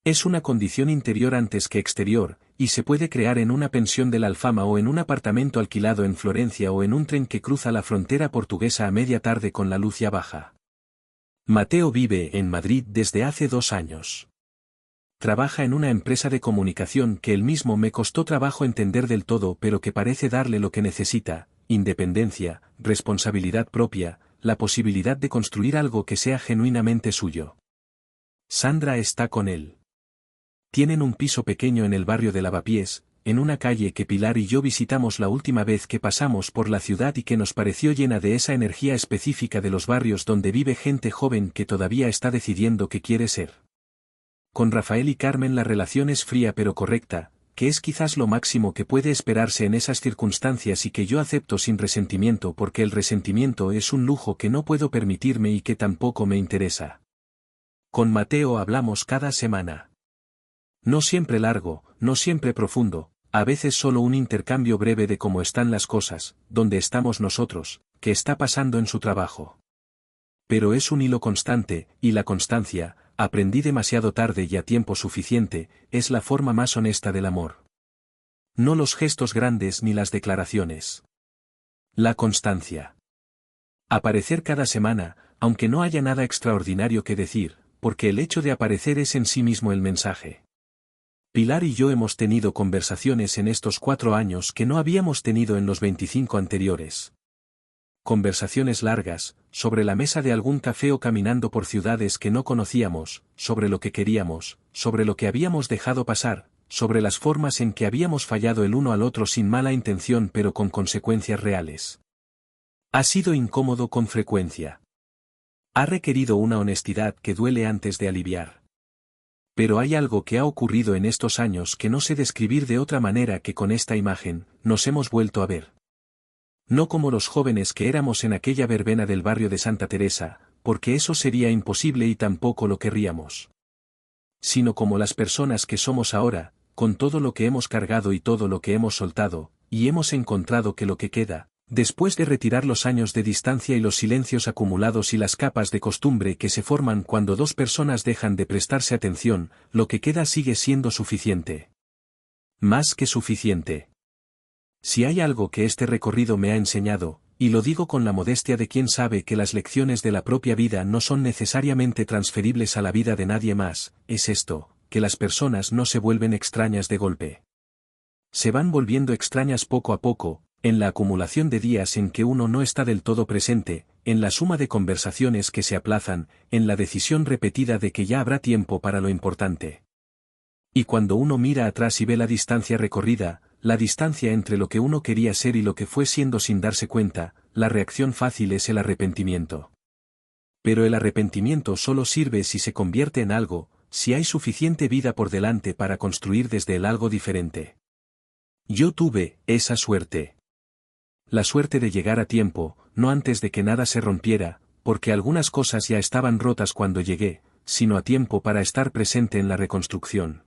Es una condición interior antes que exterior, y se puede crear en una pensión de la Alfama o en un apartamento alquilado en Florencia o en un tren que cruza la frontera portuguesa a media tarde con la luz ya baja. Mateo vive en Madrid desde hace 2 años. Trabaja en una empresa de comunicación que él mismo me costó trabajo entender del todo pero que parece darle lo que necesita, independencia, responsabilidad propia, la posibilidad de construir algo que sea genuinamente suyo. Sandra está con él. Tienen un piso pequeño en el barrio de Lavapiés, en una calle que Pilar y yo visitamos la última vez que pasamos por la ciudad y que nos pareció llena de esa energía específica de los barrios donde vive gente joven que todavía está decidiendo qué quiere ser. Con Rafael y Carmen la relación es fría pero correcta, que es quizás lo máximo que puede esperarse en esas circunstancias y que yo acepto sin resentimiento porque el resentimiento es un lujo que no puedo permitirme y que tampoco me interesa. Con Mateo hablamos cada semana. No siempre largo, no siempre profundo, a veces solo un intercambio breve de cómo están las cosas, dónde estamos nosotros, qué está pasando en su trabajo. Pero es un hilo constante, y la constancia, aprendí demasiado tarde y a tiempo suficiente, es la forma más honesta del amor. No los gestos grandes ni las declaraciones. La constancia. Aparecer cada semana, aunque no haya nada extraordinario que decir, porque el hecho de aparecer es en sí mismo el mensaje. Pilar y yo hemos tenido conversaciones en estos 4 años que no habíamos tenido en los 25 anteriores. Conversaciones largas, sobre la mesa de algún café o caminando por ciudades que no conocíamos, sobre lo que queríamos, sobre lo que habíamos dejado pasar, sobre las formas en que habíamos fallado el uno al otro sin mala intención pero con consecuencias reales. Ha sido incómodo con frecuencia. Ha requerido una honestidad que duele antes de aliviar. Pero hay algo que ha ocurrido en estos años que no sé describir de otra manera que con esta imagen, nos hemos vuelto a ver. No como los jóvenes que éramos en aquella verbena del barrio de Santa Teresa, porque eso sería imposible y tampoco lo querríamos. Sino como las personas que somos ahora, con todo lo que hemos cargado y todo lo que hemos soltado, y hemos encontrado que lo que queda, después de retirar los años de distancia y los silencios acumulados y las capas de costumbre que se forman cuando 2 personas dejan de prestarse atención, lo que queda sigue siendo suficiente. Más que suficiente. Si hay algo que este recorrido me ha enseñado, y lo digo con la modestia de quien sabe que las lecciones de la propia vida no son necesariamente transferibles a la vida de nadie más, es esto, que las personas no se vuelven extrañas de golpe. Se van volviendo extrañas poco a poco, en la acumulación de días en que uno no está del todo presente, en la suma de conversaciones que se aplazan, en la decisión repetida de que ya habrá tiempo para lo importante. Y cuando uno mira atrás y ve la distancia recorrida, la distancia entre lo que uno quería ser y lo que fue siendo sin darse cuenta, la reacción fácil es el arrepentimiento. Pero el arrepentimiento solo sirve si se convierte en algo, si hay suficiente vida por delante para construir desde el algo diferente. Yo tuve esa suerte. La suerte de llegar a tiempo, no antes de que nada se rompiera, porque algunas cosas ya estaban rotas cuando llegué, sino a tiempo para estar presente en la reconstrucción.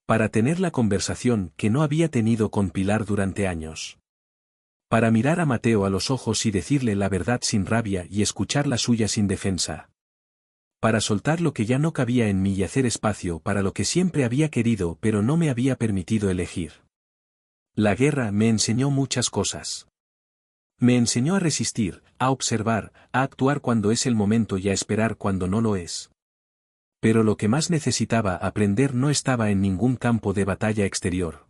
Para tener la conversación que no había tenido con Pilar durante años. Para mirar a Mateo a los ojos y decirle la verdad sin rabia y escuchar la suya sin defensa. Para soltar lo que ya no cabía en mí y hacer espacio para lo que siempre había querido pero no me había permitido elegir. La guerra me enseñó muchas cosas. Me enseñó a resistir, a observar, a actuar cuando es el momento y a esperar cuando no lo es. Pero lo que más necesitaba aprender no estaba en ningún campo de batalla exterior.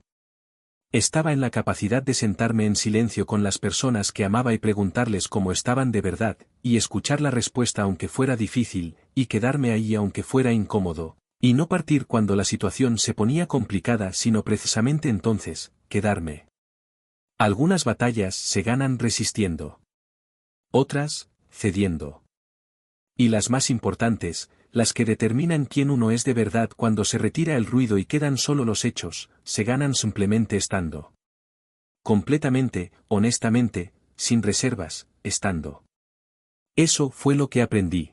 Estaba en la capacidad de sentarme en silencio con las personas que amaba y preguntarles cómo estaban de verdad, y escuchar la respuesta aunque fuera difícil, y quedarme ahí aunque fuera incómodo, y no partir cuando la situación se ponía complicada sino precisamente entonces, quedarme. Algunas batallas se ganan resistiendo. Otras, cediendo. Y las más importantes, las que determinan quién uno es de verdad cuando se retira el ruido y quedan solo los hechos, se ganan simplemente estando. Completamente, honestamente, sin reservas, estando. Eso fue lo que aprendí.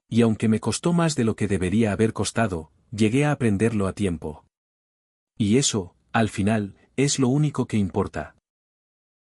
Y aunque me costó más de lo que debería haber costado, llegué a aprenderlo a tiempo. Y eso, al final, es lo único que importa.